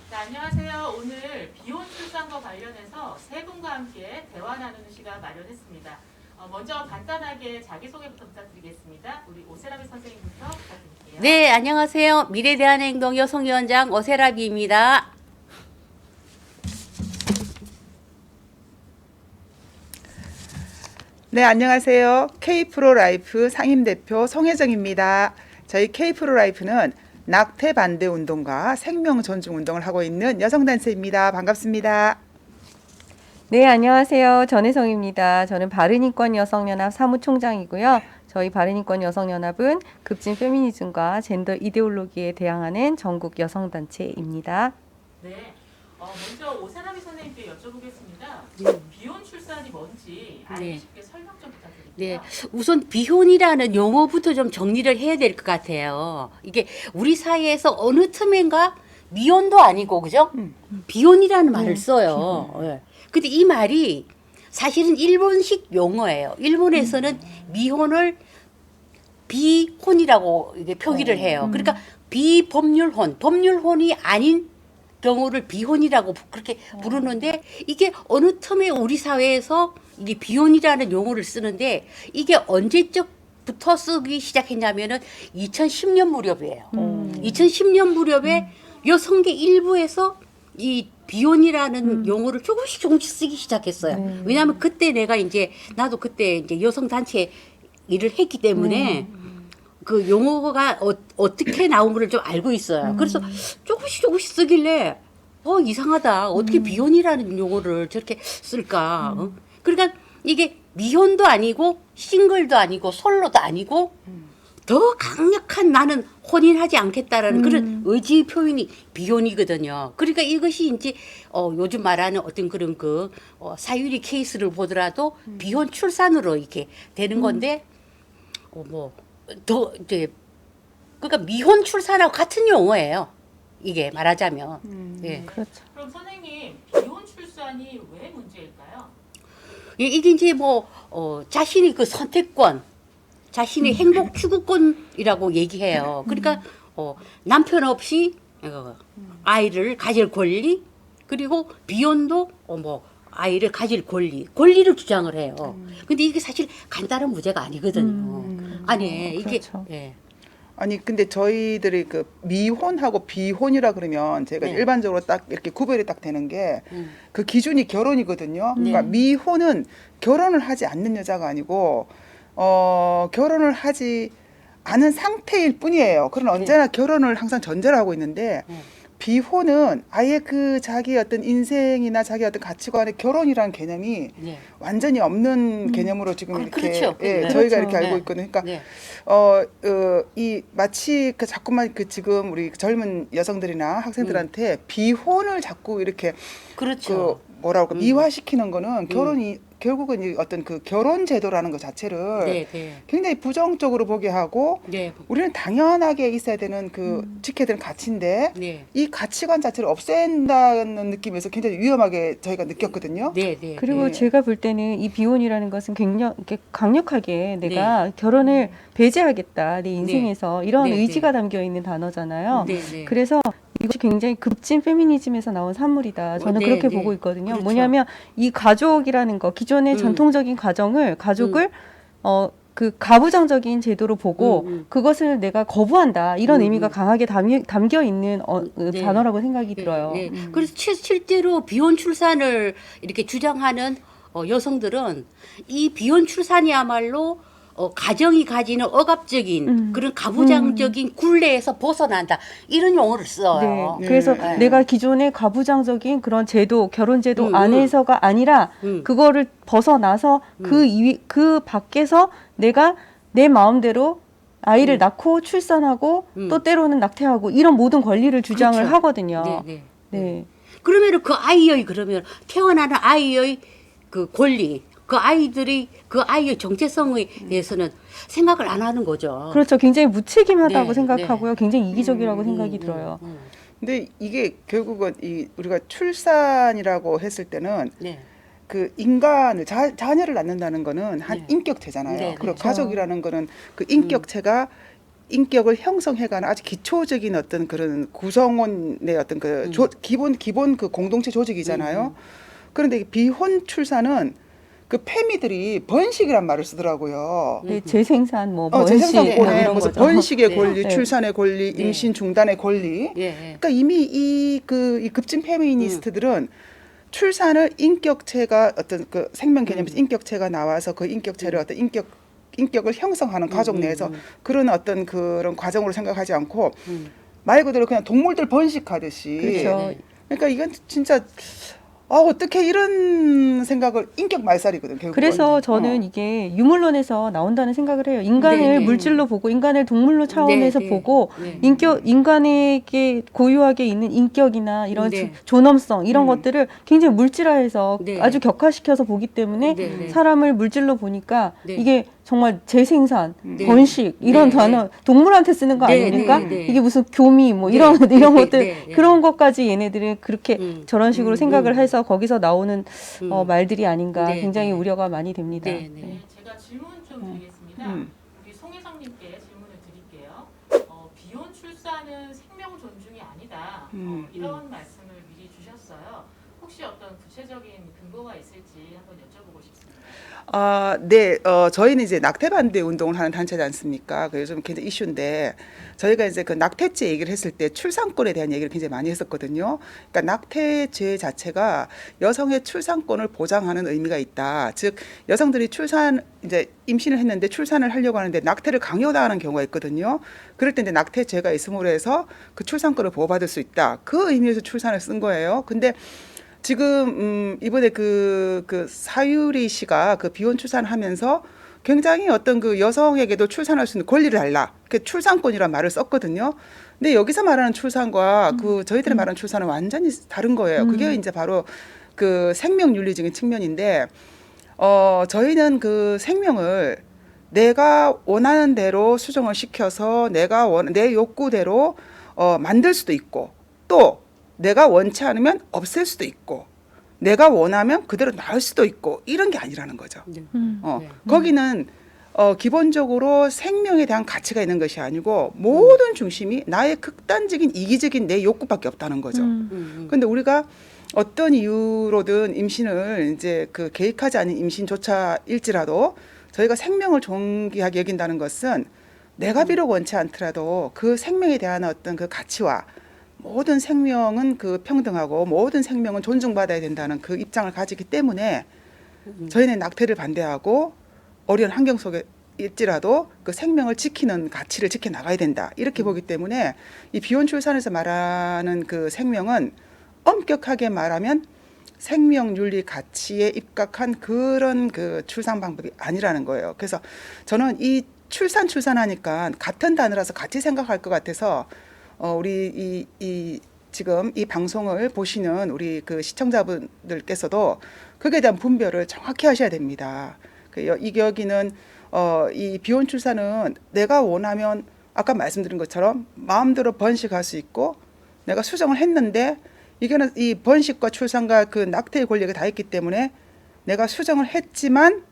네, 안녕하세요. 오늘 비혼 출산과 관련해서 세 분과 함께 대화 나누는 시간 마련했습니다. 먼저 간단하게 자기소개부터 부탁드리겠습니다. 우리 오세라비 선생님부터 부탁드릴게요. 네, 안녕하세요. 미래대한행동 여성위원장 오세라비입니다. 네, 안녕하세요. K프로라이프 상임대표 송혜정입니다. 저희 K프로라이프는 낙태 반대 운동과 생명 존중 운동을 하고 있는 여성단체입니다. 반갑습니다. 네, 안녕하세요. 전혜성입니다. 저는 바른인권 여성연합 사무총장이고요. 저희 바른인권 여성연합은 급진 페미니즘과 젠더 이데올로기에 대항하는 전국 여성단체입니다. 네, 먼저 오세라비 선생님께 여쭤보겠습니다. 네. 비혼 출산이 뭔지 알기 네. 쉽게 설명 좀 부탁드릴게요. 네, 우선 비혼이라는 용어부터 좀 정리를 해야 될 것 같아요. 이게 우리 사회에서 어느 틈엔가 미혼도 아니고, 그죠? 비혼이라는 말을 써요. 예. 근데 이 말이 사실은 일본식 용어예요. 일본에서는 미혼을 비혼이라고 이게 표기를 해요. 그러니까 비법률혼, 법률혼이 아닌 경우를 비혼이라고 그렇게 부르는데, 이게 어느 틈에 우리 사회에서 이게 비혼이라는 용어를 쓰는데, 이게 언제적부터 쓰기 시작했냐면은 2010년 무렵이에요. 2010년 무렵에 여성계 일부에서 이 비혼이라는 용어를 조금씩 쓰기 시작했어요. 왜냐하면 그때 내가 이제 나도 그때 이제 여성 단체 일을 했기 때문에 그 용어가 어떻게 나온 걸 좀 알고 있어요. 그래서 조금씩 쓰길래 이상하다. 어떻게 비혼이라는 용어를 저렇게 쓸까? 그러니까 이게 미혼도 아니고 싱글도 아니고 솔로도 아니고 더 강력한 나는 혼인하지 않겠다라는 그런 의지 표현이 비혼이거든요. 그러니까 이것이 이제 요즘 말하는 어떤 그런 사유리 케이스를 보더라도 비혼 출산으로 이렇게 되는 건데 더 이제 그러니까 미혼 출산하고 같은 용어예요. 이게 말하자면. 예. 그렇죠. 그럼 선생님, 비혼 출산이 왜 문제일까요? 이게 이제 자신의 그 선택권, 자신의 행복 추구권이라고 얘기해요. 그러니까 남편 없이 아이를 가질 권리, 그리고 비혼도 아이를 가질 권리를 주장을 해요. 근데 이게 사실 간단한 문제가 아니거든요. 아니, 이게 그렇죠. 예. 아니, 근데 저희들이 그 미혼하고 비혼이라 그러면 제가 네. 일반적으로 딱 이렇게 구별이 딱 되는 게 그 기준이 결혼이거든요. 그러니까 네. 미혼은 결혼을 하지 않는 여자가 아니고 결혼을 하지 않은 상태일 뿐이에요. 그러나 언제나 결혼을 항상 전제로 하고 있는데 비혼은 아예 그 자기 어떤 인생이나 자기 어떤 가치관의 결혼이라는 개념이 네. 완전히 없는 개념으로 지금 이렇게 그렇죠. 예, 네. 저희가 그렇죠. 이렇게 알고 네. 있거든요. 그러니까 네. 이 마치 자꾸만 지금 우리 젊은 여성들이나 학생들한테 비혼을 자꾸 이렇게 그렇죠. 뭐라고 미화시키는 거는 결혼이 결국은 이 어떤 그 결혼 제도라는 것 자체를 네, 네. 굉장히 부정적으로 보게 하고 네. 우리는 당연하게 있어야 되는 지켜야 되는 가치인데 네. 이 가치관 자체를 없앤다는 느낌에서 굉장히 위험하게 저희가 느꼈거든요. 네, 네. 그리고 네. 제가 볼 때는 이 비혼이라는 것은 굉장히 이렇게 강력하게 내가 결혼을 배제하겠다 내 인생에서 이런 네, 의지가 담겨 있는 단어잖아요. 네, 네. 그래서 이것이 굉장히 급진 페미니즘에서 나온 산물이다. 저는 네, 그렇게 네. 보고 있거든요. 그렇죠. 뭐냐면 이 가족이라는 거, 기존의 전통적인 가족을 그 가부장적인 제도로 보고 그것을 내가 거부한다. 이런 의미가 강하게 담겨 있는 네. 단어라고 생각이 들어요. 네. 그래서 실제로 비혼 출산을 이렇게 주장하는 여성들은 이 비혼 출산이야말로 가정이 가지는 억압적인 그런 가부장적인 굴레에서 벗어난다 이런 용어를 써요. 네. 그래서 네. 내가 기존의 가부장적인 그런 제도, 결혼 제도 음, 안에서가 아니라 그거를 벗어나서 그 밖에서 내가 내 마음대로 아이를 낳고 출산하고 또 때로는 낙태하고 이런 모든 권리를 주장을 그렇죠. 하거든요. 네, 네. 그러면은 그러면 태어나는 아이의 그 권리, 그 아이의 정체성에 대해서는 생각을 안 하는 거죠. 그렇죠. 굉장히 무책임하다고 네, 생각하고요. 굉장히 이기적이라고 생각이 들어요. 근데 이게 결국은 우리가 출산이라고 했을 때는 네. 그 인간을 자녀를 낳는다는 거는 한 네. 인격체잖아요. 네, 네. 그리고 그렇죠. 가족이라는 거는 그 인격체가 인격을 형성해가는 아주 기초적인 어떤 그런 구성원의 어떤 그 기본 그 공동체 조직이잖아요. 그런데 비혼 출산은 그 페미들이 번식이란 말을 쓰더라고요. 네, 재생산 뭐 번식 재생산권에 이런 무슨 거죠. 번식의 네. 권리, 네. 출산의 권리, 네. 임신 중단의 권리. 예. 그러니까 이미 이 급진 페미니스트들은 출산을 인격체가 어떤 그 생명 개념에서 인격체가 나와서 그 인격체를 어떤 인격을 형성하는 가족 내에서 그런 어떤 그런 과정으로 생각하지 않고 말 그대로 그냥 동물들 번식하듯이. 그렇죠. 그러니까 이건 진짜 어떻게 이런 생각을 인격 말살이거든 결국. 그래서 저는 이게 유물론에서 나온다는 생각을 해요. 인간을 네, 네. 물질로 보고 인간을 동물로 차원에서 네, 네. 보고 네. 인간에게 고유하게 있는 인격이나 이런 네. 존엄성 이런 것들을 굉장히 물질화해서 네. 아주 격화시켜서 보기 때문에 네, 네. 사람을 물질로 보니까 네. 이게 정말 재생산, 네. 번식 이런 네, 단어 동물한테 쓰는 거 네, 아닙니까? 네, 네. 이게 무슨 교미 뭐 네. 이런 네, 이런 네, 것들 네, 네. 그런 것까지 얘네들은 그렇게 저런 식으로 생각을 음. 해서 거기서 나오는 말들이 아닌가 네, 굉장히 네. 우려가 많이 됩니다. 네, 네. 네, 제가 질문 좀 드리겠습니다. 우리 송혜성님께 질문을 드릴게요. 비혼 출산은 생명 존중이 아니다. 이런 말씀을 미리 주셨어요. 혹시 어떤 구체적인 근거가 있을지 한번 여쭤보고 싶습니다. 네, 저희는 이제 낙태 반대 운동을 하는 단체지 않습니까? 그 요즘 굉장히 이슈인데 저희가 이제 그 낙태죄 얘기를 했을 때 출산권에 대한 얘기를 굉장히 많이 했었거든요. 그러니까 낙태죄 자체가 여성의 출산권을 보장하는 의미가 있다. 즉 여성들이 이제 임신을 했는데 출산을 하려고 하는데 낙태를 강요당하는 경우가 있거든요. 그럴 때 이제 낙태죄가 있음으로 해서 그 출산권을 보호받을 수 있다. 그 의미에서 출산을 쓴 거예요. 근데 지금 이번에 그 사유리 씨가 그 비혼 출산하면서 굉장히 어떤 그 여성에게도 출산할 수 있는 권리를 달라. 그 출산권이란 말을 썼거든요. 근데 여기서 말하는 출산과 그 저희들이 말하는 출산은 완전히 다른 거예요. 그게 이제 바로 그 생명윤리적인 측면인데 저희는 그 생명을 내가 원하는 대로 수정을 시켜서 내 욕구대로 만들 수도 있고 또 내가 원치 않으면 없앨 수도 있고 내가 원하면 그대로 낳을 수도 있고 이런 게 아니라는 거죠. 네. 거기는 기본적으로 생명에 대한 가치가 있는 것이 아니고 모든 중심이 나의 극단적인 이기적인 내 욕구밖에 없다는 거죠. 그런데 우리가 어떤 이유로든 임신을 이제 그 계획하지 않은 임신조차일지라도 저희가 생명을 존귀하게 여긴다는 것은 내가 비록 원치 않더라도 그 생명에 대한 어떤 그 가치와 모든 생명은 그 평등하고 모든 생명은 존중받아야 된다는 그 입장을 가지기 때문에 저희는 낙태를 반대하고 어려운 환경 속에 일지라도 그 생명을 지키는 가치를 지켜 나가야 된다 이렇게 보기 때문에 이 비혼 출산에서 말하는 그 생명은 엄격하게 말하면 생명윤리 가치에 입각한 그런 그 출산 방법이 아니라는 거예요. 그래서 저는 이 출산하니까 같은 단어라서 같이 생각할 것 같아서 우리 지금 이 방송을 보시는 우리 그 시청자분들께서도 그에 대한 분별을 정확히 하셔야 됩니다. 여기는 이 비혼 출산은 내가 원하면 아까 말씀드린 것처럼 마음대로 번식할 수 있고 내가 수정을 했는데 이거는 이 번식과 출산과 그 낙태의 권리가 다 있기 때문에 내가 수정을 했지만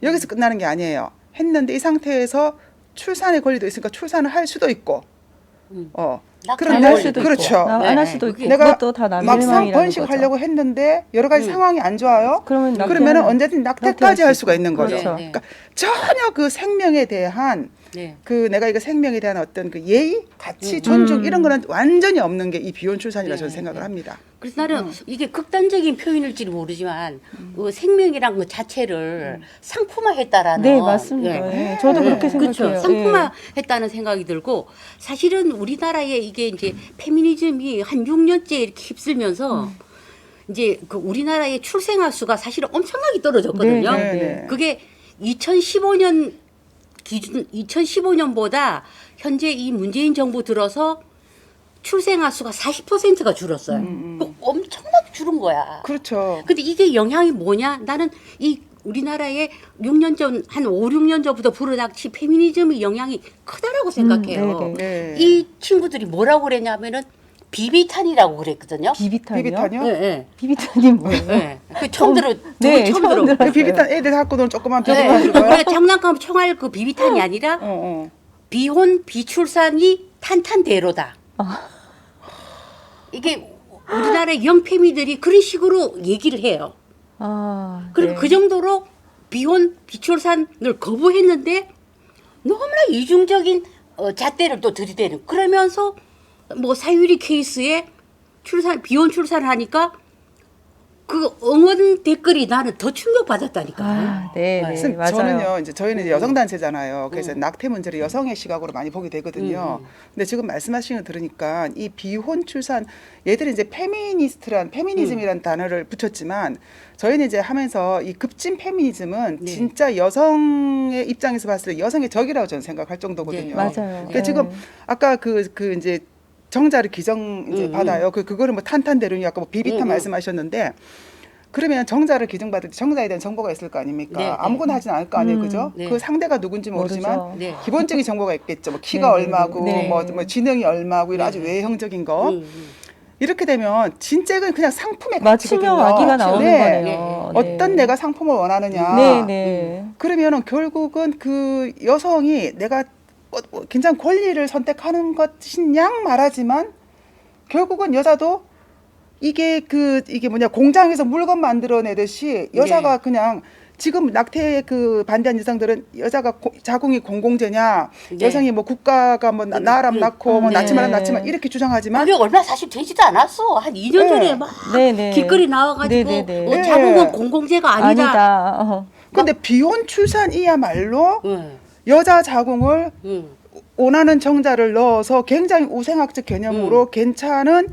여기서 끝나는 게 아니에요. 했는데 이 상태에서 출산의 권리도 있으니까 출산을 할 수도 있고 안 할 수도 그렇죠. 있고 안 할 수도 있고 내가 그것도 다 남의 막상 희망이라는 번식하려고 거죠. 했는데 여러 가지 상황이 안 좋아요. 그러면 언제든 낙태까지 할 수가 있는 거죠. 그렇죠. 그러니까 전혀 그 생명에 대한 그 내가 이거 생명에 대한 어떤 그 예의, 가치, 존중 이런 거는 완전히 없는 게 이 비혼 출산이라 저는 생각을 합니다. 그래서 나는 이게 극단적인 표현일지는 모르지만 그 생명이란 것 자체를 상품화했다라는. 네, 맞습니다. 예. 저도 그렇게 생각해요. 그렇죠. 상품화했다는 생각이 들고 사실은 우리나라에 이게 이제 페미니즘이 한 6년째 이렇게 휩쓸면서 이제 그 우리나라의 출생아 수가 사실은 엄청나게 떨어졌거든요. 네. 그게 2015년 기준 2015년보다 현재 이 문재인 정부 들어서 출생아 수가 40%가 줄었어요. 그 엄청나게 줄은 거야. 그렇죠. 근데 이게 영향이 뭐냐? 나는 이 우리나라에 6년 전, 한 5, 6년 전부터 불어닥친 페미니즘의 영향이 크다라고 생각해요. 네. 이 친구들이 뭐라고 그랬냐면은 비비탄이라고 그랬거든요. 비비탄이요? 네, 네. 비비탄이 뭐예요? 네. 그 처음 들어, 네, 처음 처음 들어. 들어요. 그 비비탄 애들 갖고 노는 조그만 네. 비비탄. 그러니까 장난감 총알 그 비비탄이 아니라 비혼 비출산이 탄탄대로다. 이게 우리나라의 영패미들이 그런 식으로 얘기를 해요. 그리고 네. 그 정도로 비혼 비출산을 거부했는데 너무나 이중적인 잣대를 또 들이대는, 그러면서 뭐 사유리 케이스에 비혼 출산을 하니까 그 응원 댓글이 나는 더 충격받았다니까. 네, 네, 선생님, 맞아요. 저는요, 이제 저희는 이제 여성단체잖아요. 그래서 낙태 문제를 여성의 시각으로 많이 보게 되거든요. 음. 근데 지금 말씀하시는 거 들으니까 이 비혼 출산, 얘들이 이제 페미니즘이란 단어를 붙였지만 저희는 이제 하면서 이 급진 페미니즘은 네. 진짜 여성의 입장에서 봤을 때 여성의 적이라고 저는 생각할 정도거든요. 네. 맞아요. 그러니까 지금 아까 그 이제 정자를 기증 이제 받아요. 그거를 뭐 탄탄대로니 아까 뭐 비비탄 말씀하셨는데, 그러면 정자를 기증받을 때 정자에 대한 정보가 있을 거 아닙니까? 네, 네. 아무거나 하진 않을 거 아니에요, 그죠? 네. 그 상대가 누군지 모르지만 모르죠. 네. 기본적인 정보가 있겠죠. 뭐 키가 네, 얼마고, 네. 뭐 지능이 얼마고 이런 아주 네. 외형적인 거. 음. 이렇게 되면 진짜 이건 그냥 상품의 맞춤형 가치거든요. 아기가 나오는 네. 거네요. 네. 어떤 내가 상품을 원하느냐. 네, 네. 그러면은 결국은 그 여성이 내가 굉장히 권리를 선택하는 것인 양 말하지만 결국은 여자도 이게 뭐냐 공장에서 물건 만들어내듯이 여자가 그냥 지금 낙태에 그 반대한 여성들은 여자가 자궁이 공공재냐, 네. 여성이 뭐 국가가 뭐 나라면 낳고 뭐 네. 낳지만 낳지만 이렇게 주장하지만 그게 얼마 사실 되지도 않았어. 한 2년 네. 전에 막 네, 네. 길거리 나와가지고 네, 네, 네. 자궁은 공공재가 아니다. 아니다. 근데 비혼 출산이야말로 응, 여자 자궁을 응. 원하는 정자를 넣어서 굉장히 우생학적 개념으로 괜찮은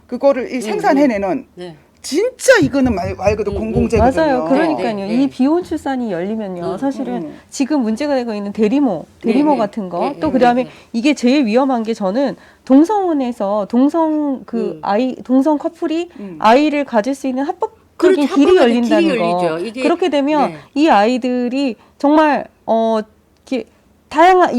그거를 이 생산해내는 네. 진짜 이거는 말 그대로 공공재거든요. 맞아요. 그러니까요. 네, 네. 이 비혼 출산이 열리면요. 사실은 지금 문제가 되고 있는 대리모 네, 네. 같은 거. 네, 또 네, 그다음에 네. 이게 제일 위험한 게 저는 동성혼에서 동성 커플이 아이를 가질 수 있는 합법적인 그렇죠. 길이 합법적인 열린다는 길이 거. 열리죠. 이게- 그렇게 되면 네. 이 아이들이 정말 이렇게 다양한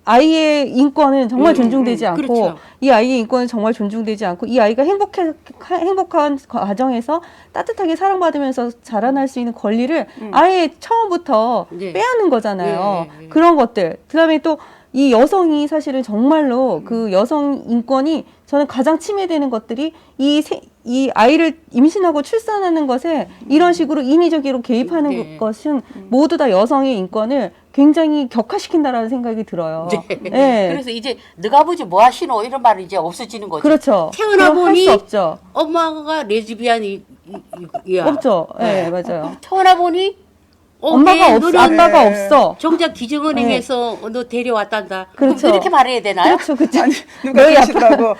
아이의 인권은 정말 존중되지 않고 그렇죠. 이 아이의 인권은 정말 존중되지 않고 이 아이가 행복한 과정에서 따뜻하게 사랑받으면서 자라날 수 있는 권리를 아예 처음부터 네. 빼앗는 거잖아요. 네, 네. 그런 것들. 그다음에 또 이 여성이 사실은 정말로 그 여성 인권이 저는 가장 침해되는 것들이 이 아이를 임신하고 출산하는 것에 이런 식으로 인위적으로 개입하는 네. 것은 모두 다 여성의 인권을 굉장히 격화시킨다라는 생각이 들어요. 네. 그래서 이제 너가 아버지 뭐 하시노 이런 말은 이제 없어지는 거죠. 그렇죠. 태어나 그럼 할수 보니 없죠. 엄마가 레즈비안이야. 없죠. 네, 맞아요. 태어나 보니 엄마가 없어. 너는 아빠가 네. 없어. 정작 기증은행에서 너 데려왔단다. 그렇죠. 그럼 이렇게 말해야 되나요? 그렇죠. 그렇죠. 아니 누가 너희 그러시더라고.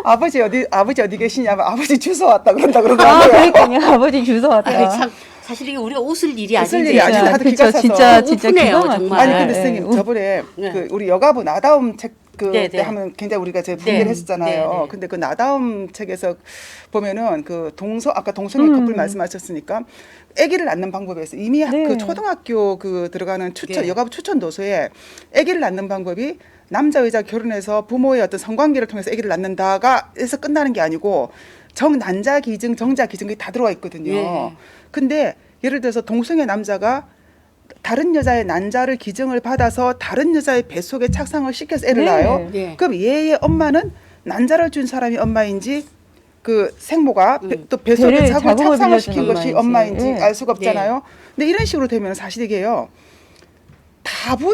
아버지 어디 계시냐면 아버지 주소 왔다 그런다 그러더라고요. 그러니까요. 아버지 주소 왔다. 아니, 참 사실 이게 우리가 웃을 일이 웃을 아닌데 일이 아니죠. 다들 그쵸, 기가 차서. 진짜 우프네요, 기가 정말. 막히죠. 아니 근데 네. 선생님 저번에 네. 그 우리 여가부 나다움 책 네, 그때 네. 하면 굉장히 우리가 제 분개를 네. 했었잖아요. 네, 네. 근데 그 나다움 책에서 보면은 그 아까 동성애 커플 말씀하셨으니까 아기를 낳는 방법에서 이미 네. 그 초등학교 그 들어가는 네. 여가부 추천 도서에 아기를 낳는 방법이 남자 여자 결혼해서 부모의 어떤 성관계를 통해서 아기를 낳는다가 해서 끝나는 게 아니고 정난자 기증, 정자 기증이 다 들어와 있거든요. 네. 근데 예를 들어서 동성애 남자가 다른 여자의 난자를 기증을 받아서 다른 여자의 뱃속에 착상을 시켜서 애를 네. 낳아요. 네. 그럼 얘의 엄마는 난자를 준 사람이 엄마인지 그 생모가 또 뱃속에 배를 자궁을 자궁을 착상을 빌려준 시킨 것이 엄마인지. 엄마인지 네. 알 수가 없잖아요. 근데 이런 식으로 되면 사실 이게요.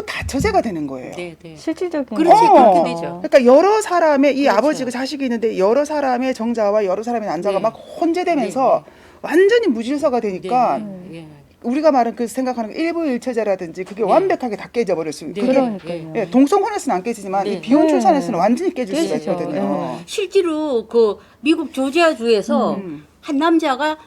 다처제가 되는 거예요. 네, 네. 실질적인 그렇지, 어. 그렇게 되죠. 그러니까 여러 사람의 이 그렇죠. 아버지가 자식이 있는데 여러 사람의 정자와 여러 사람의 난자가 네. 막 혼재되면서 완전히 무질서가 되니까 네, 네. 우리가 말하는 그 생각하는 일부일처제라든지 그게 완벽하게 다 깨져버릴 수 있어요. 네. 그게 그러니까요. 예, 동성혼에서는 안 깨지지만 네. 이 비혼 네. 출산에서는 완전히 깨질 수가 깨지죠. 있거든요. 실제로 그 미국 조지아주에서 한 남자가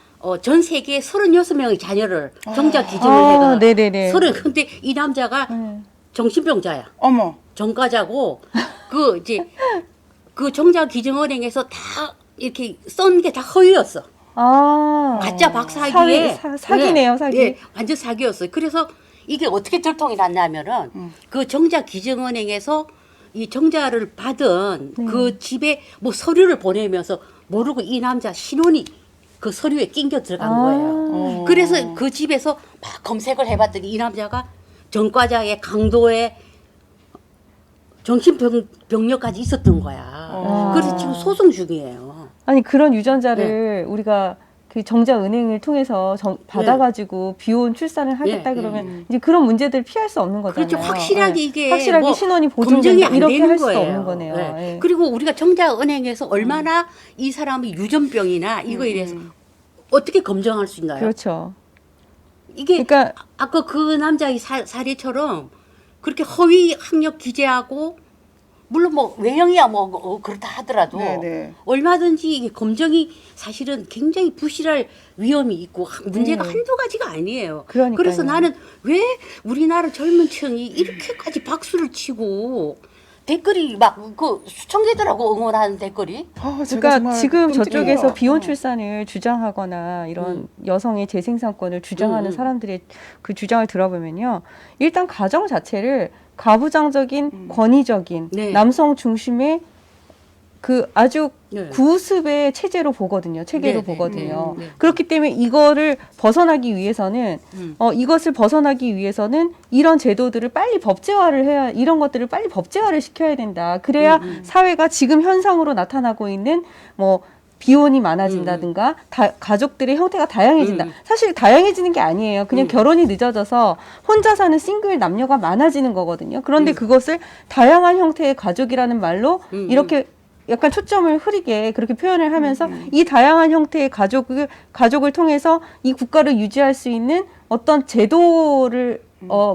전 세계에 36명의 자녀를 정자 기증을 해가 네네네. 근데 이 남자가 네. 정신병자야. 어머, 전과자고 그 이제 그 정자 기증은행에서 다 이렇게 쓴 게 다 허위였어. 가짜 박사기에 사기네요, 사기. 예, 완전 사기였어요. 그래서 이게 어떻게 들통이 났냐면은 그 정자 기증은행에서 이 정자를 받은 그 집에 뭐 서류를 보내면서 모르고 이 남자 신원이 그 서류에 낑겨 들어간 거예요. 그래서 그 집에서 막 검색을 해봤더니 이 남자가 전과자의 강도의 정신병력까지 있었던 거야. 그래서 지금 소송 중이에요. 아니 그런 유전자를 우리가 그 정자은행을 통해서 받아가지고 비혼 출산을 하겠다 그러면 이제 그런 문제들 피할 수 없는 거잖아요. 그렇죠. 확실하게 이게 확실하게 뭐 신원이 검증이 보증된다 안 이렇게 되는 할 수도 거예요. 없는 거네요. 네. 예. 그리고 우리가 정자은행에서 얼마나 이 사람이 유전병이나 이거에 대해서 어떻게 검증할 수 있나요? 그렇죠. 이게 그러니까 아까 그 남자의 사례처럼 그렇게 허위 학력 기재하고 물론 뭐 외형이야 뭐 그렇다 하더라도 네네. 얼마든지 이게 검증이 사실은 굉장히 부실할 위험이 있고 문제가 한두 가지가 아니에요. 그러니까요. 그래서 나는 왜 우리나라 젊은 층이 이렇게까지 박수를 치고 댓글이 막 그 수천 개더라고 응원하는 댓글이. 아, 제가 그러니까 정말 지금 끔찍해요. 저쪽에서 비혼 출산을 주장하거나 이런 여성의 재생산권을 주장하는 사람들의 그 주장을 들어보면요. 일단 가정 자체를 가부장적인 권위적인 네. 남성 중심의 그 아주 네. 구습의 체제로 보거든요. 체계로 네, 보거든요. 네. 그렇기 때문에 이거를 벗어나기 위해서는 이것을 벗어나기 위해서는 이런 제도들을 빨리 법제화를 해야 이런 것들을 빨리 법제화를 시켜야 된다. 그래야 사회가 지금 현상으로 나타나고 있는 뭐 비혼이 많아진다든가 가족들의 형태가 다양해진다. 사실 다양해지는 게 아니에요. 그냥 결혼이 늦어져서 혼자 사는 싱글 남녀가 많아지는 거거든요. 그런데 그것을 다양한 형태의 가족이라는 말로 이렇게 약간 초점을 흐리게 그렇게 표현을 하면서 이 다양한 형태의 가족을 통해서 이 국가를 유지할 수 있는 어떤 제도를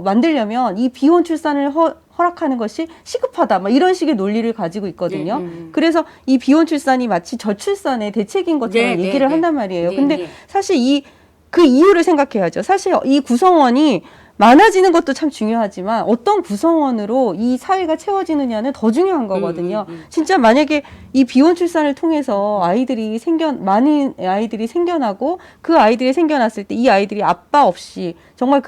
만들려면 이 비혼 출산을 허락하는 것이 시급하다. 막 이런 식의 논리를 가지고 있거든요. 그래서 이 비혼 출산이 마치 저출산의 대책인 것처럼 네, 얘기를 네, 한단 네. 말이에요. 네, 근데 네. 사실 그 이유를 생각해야죠. 사실 이 구성원이 많아지는 것도 참 중요하지만 어떤 구성원으로 이 사회가 채워지느냐는 더 중요한 거거든요. 진짜 만약에 이 비혼 출산을 통해서 많은 아이들이 생겨나고 그 아이들이 생겨났을 때 이 아이들이 아빠 없이 정말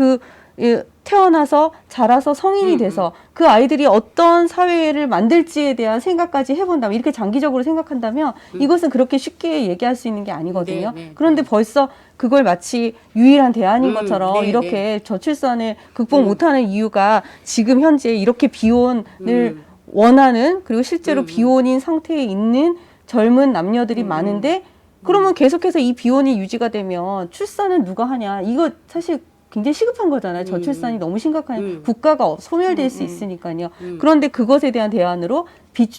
태어나서 자라서 성인이 돼서 그 아이들이 어떤 사회를 만들지에 대한 생각까지 해본다면 이렇게 장기적으로 생각한다면 이것은 그렇게 쉽게 얘기할 수 있는 게 아니거든요. 네, 네, 그런데 벌써 그걸 마치 유일한 대안인 것처럼 네, 이렇게 네. 저출산을 극복 못하는 이유가 지금 현재 이렇게 비혼을 원하는 그리고 실제로 비혼인 상태에 있는 젊은 남녀들이 많은데 그러면 계속해서 이 비혼이 유지가 되면 출산은 누가 하냐 이거 사실 굉장히 시급한 거잖아요. 저출산이 너무 심각한 국가가 소멸될 수 있으니까요. 그런데 그것에 대한 대안으로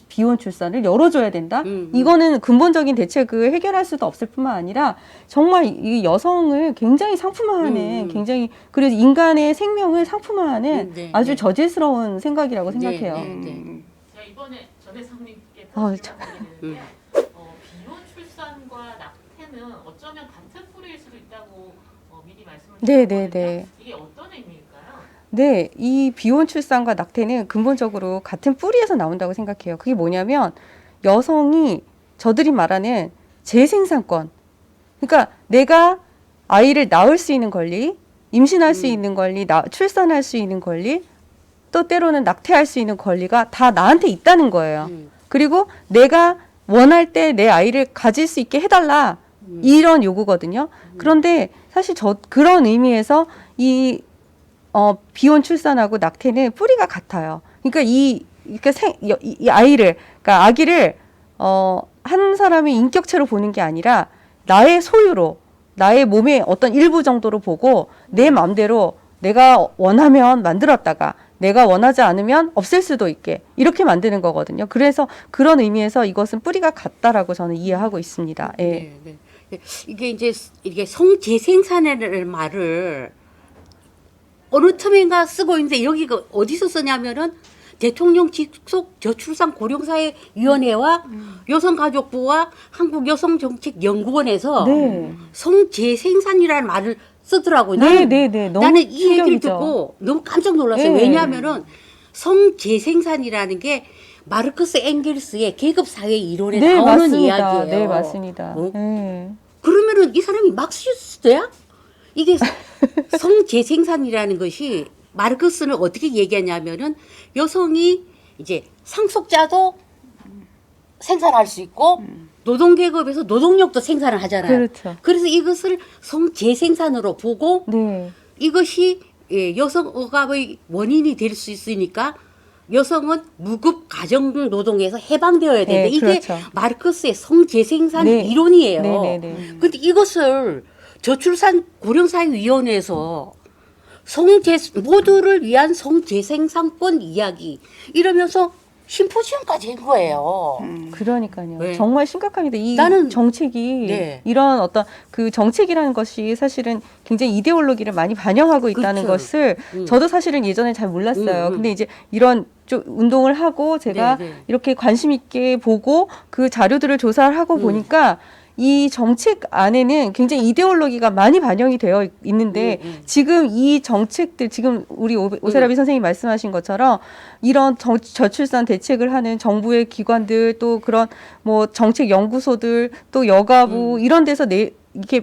비혼 출산을 열어줘야 된다. 이거는 근본적인 대책을 해결할 수도 없을 뿐만 아니라 정말 이 여성을 굉장히 상품화하는 굉장히 그래서 인간의 생명을 상품화하는 네, 아주 네. 저질스러운 생각이라고 생각해요. 제가 이번에 전혜성님께 아, 드리는데 비혼 출산과 낙태는 어쩌면 같은 뿌리일 수도 있다고 미리 말씀을 네, 드렸거든요. 네, 네. 이게 어떤 의미일까요? 네, 이 비혼 출산과 낙태는 근본적으로 같은 뿌리에서 나온다고 생각해요. 그게 뭐냐면 여성이 저들이 말하는 재생산권. 그러니까 내가 아이를 낳을 수 있는 권리, 임신할 수 있는 권리, 출산할 수 있는 권리, 또 때로는 낙태할 수 있는 권리가 다 나한테 있다는 거예요. 그리고 내가 원할 때 내 아이를 가질 수 있게 해달라. 이런 요구거든요. 그런데 사실 그런 의미에서 비혼 출산하고 낙태는 뿌리가 같아요. 그러니까 이 아이를, 그러니까 아기를, 한 사람의 인격체로 보는 게 아니라 나의 소유로, 나의 몸의 어떤 일부 정도로 보고 내 마음대로 내가 원하면 만들었다가 내가 원하지 않으면 없앨 수도 있게 이렇게 만드는 거거든요. 그래서 그런 의미에서 이것은 뿌리가 같다라고 저는 이해하고 있습니다. 예. 네, 네. 이게 이제 이게 성재생산이라는 말을 어느 틈인가 쓰고 있는데 여기가 어디서 쓰냐면은 대통령 직속 저출산고령사회위원회와 여성가족부와 한국여성정책연구원에서 네. 성재생산이라는 말을 쓰더라고요. 네, 네, 네. 너무 나는 이 얘기를 충격이죠. 듣고 너무 깜짝 놀랐어요. 네. 왜냐하면은 성재생산이라는 게 마르크스 앵겔스의 계급사회 이론에 네, 나오는 맞습니다. 이야기예요. 네, 맞습니다. 어? 네. 그러면은 이 사람이 막시스트야? 이게 성재생산이라는 것이 마르크스는 어떻게 얘기하냐면은 여성이 이제 상속자도 생산할 수 있고 노동계급에서 노동력도 생산을 하잖아요. 그렇죠. 그래서 이것을 성재생산으로 보고 네. 이것이 여성 억압의 원인이 될 수 있으니까 여성은 무급 가정 노동에서 해방되어야 되는데 네, 이게 그렇죠. 마르크스의 성재생산 네. 이론이에요. 네네네. 근데 이것을 저출산 고령사회위원회에서 모두를 위한 성재생산권 이야기 이러면서 심포지엄까지 한 거예요. 그러니까요. 네. 정말 심각합니다. 이 나는- 정책이 네. 이런 어떤 그 정책이라는 것이 사실은 굉장히 이데올로기를 많이 반영하고 있다는 그렇죠. 것을 저도 사실은 예전에 잘 몰랐어요. 근데 이제 이런 좀 운동을 하고 제가 네, 네. 이렇게 관심 있게 보고 그 자료들을 조사를 하고 보니까 이 정책 안에는 굉장히 이데올로기가 많이 반영이 되어 있는데 지금 이 정책들 지금 우리 오세라비 선생님이 말씀하신 것처럼 이런 저출산 대책을 하는 정부의 기관들 또 그런 뭐 정책 연구소들 또 여가부 이런 데서 이렇게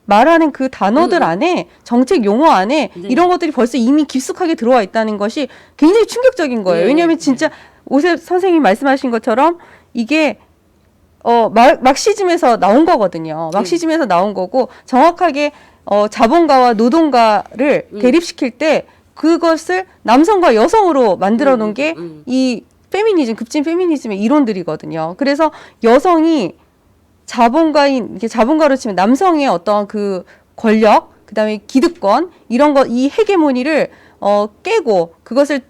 말하는 그 단어들 안에 정책 용어 안에 네. 이런 것들이 벌써 이미 깊숙하게 들어와 있다는 것이 굉장히 충격적인 거예요. 네. 왜냐하면 진짜 오세 선생님이 말씀하신 것처럼 이게 막시즘에서 나온 거거든요. 막시즘에서 나온 거고 정확하게 자본가와 노동가를 대립시킬 때 그것을 남성과 여성으로 만들어 놓은 게 이 페미니즘, 급진 페미니즘의 이론들이거든요. 그래서 여성이 자본가로 치면 남성의 어떤 그 권력, 그다음에 기득권 이런 거 이 헤게모니를 깨고 그것을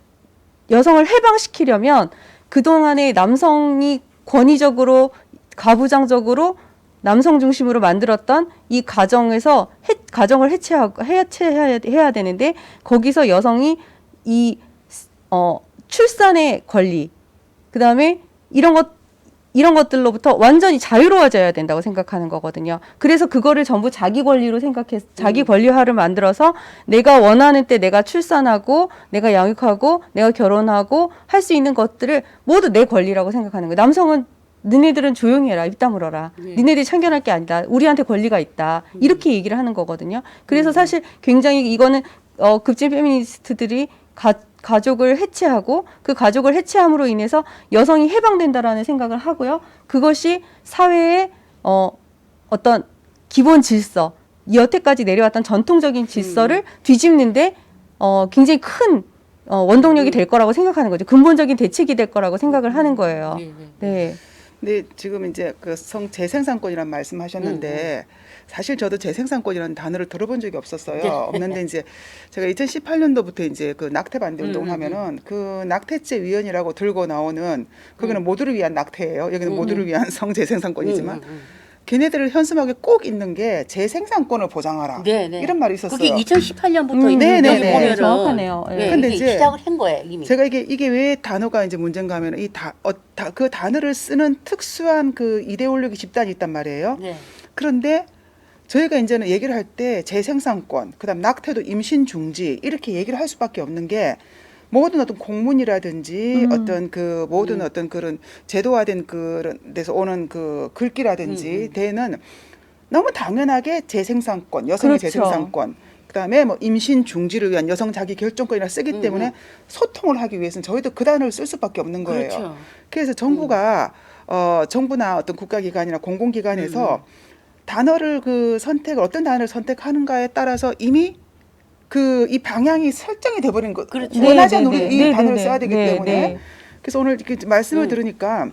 여성을 해방시키려면 그동안에 남성이 권위적으로 가부장적으로 남성 중심으로 만들었던 이 가정에서 가정을 해체해야 되는데 거기서 여성이 이 출산의 권리 그다음에 이런 것들로부터 완전히 자유로워져야 된다고 생각하는 거거든요. 그래서 그거를 전부 자기 권리로 자기 권리화를 만들어서 내가 원하는 때 내가 출산하고 내가 양육하고 내가 결혼하고 할 수 있는 것들을 모두 내 권리라고 생각하는 거예요. 남성은 너네들은 조용히 해라. 입 다물어라. 니네들이 참견할 게 아니다. 우리한테 권리가 있다. 이렇게 얘기를 하는 거거든요. 그래서 사실 굉장히 이거는 급진 페미니스트들이 가족을 해체하고 그 가족을 해체함으로 인해서 여성이 해방된다라는 생각을 하고요. 그것이 사회의 어떤 기본 질서, 여태까지 내려왔던 전통적인 질서를 뒤집는데 굉장히 큰 원동력이 될 거라고 생각하는 거죠. 근본적인 대책이 될 거라고 생각을 하는 거예요. 네. 근데 지금 이제 그 성재생산권이란 말씀하셨는데 사실 저도 재생산권이라는 단어를 들어본 적이 없었어요. 없는데 이제 제가 2018년도부터 이제 그 낙태 반대 운동을 하면은 그 낙태죄 위원이라고 들고 나오는 거기는 모두를 위한 낙태예요. 여기는 모두를 위한 성재생산권이지만 걔네들을 현수막에 꼭 있는 게 재생산권을 보장하라. 네네. 이런 말이 있었어요. 그게 2018년부터 네네네. 여기 보면은 정확하네요. 네, 근데 이게 이제 시작을 한 거예요 이미. 제가 이게 왜 단어가 이제 문제인가 하면 그 단어를 쓰는 특수한 그 이데올로기 집단이 있단 말이에요. 네. 그런데 저희가 이제는 얘기를 할 때 재생산권, 그다음 낙태도 임신 중지 이렇게 얘기를 할 수밖에 없는 게 모든 어떤 공문이라든지 어떤 그 모든 어떤 그런 제도화된 그런 데서 오는 그 글귀라든지 대는 너무 당연하게 재생산권, 여성의 그렇죠. 재생산권, 그다음에 뭐 임신 중지를 위한 여성 자기 결정권이라 쓰기 때문에 소통을 하기 위해서는 저희도 그 단어를 쓸 수밖에 없는 거예요. 그렇죠. 그래서 정부가 정부나 어떤 국가기관이나 공공기관에서 단어를 어떤 단어를 선택하는가에 따라서 이미 이 방향이 설정이 돼버린 거. 그렇죠. 원하지 않는 네, 우리 이 네, 단어를 네, 써야 되기 네, 때문에. 네. 그래서 오늘 이렇게 말씀을 들으니까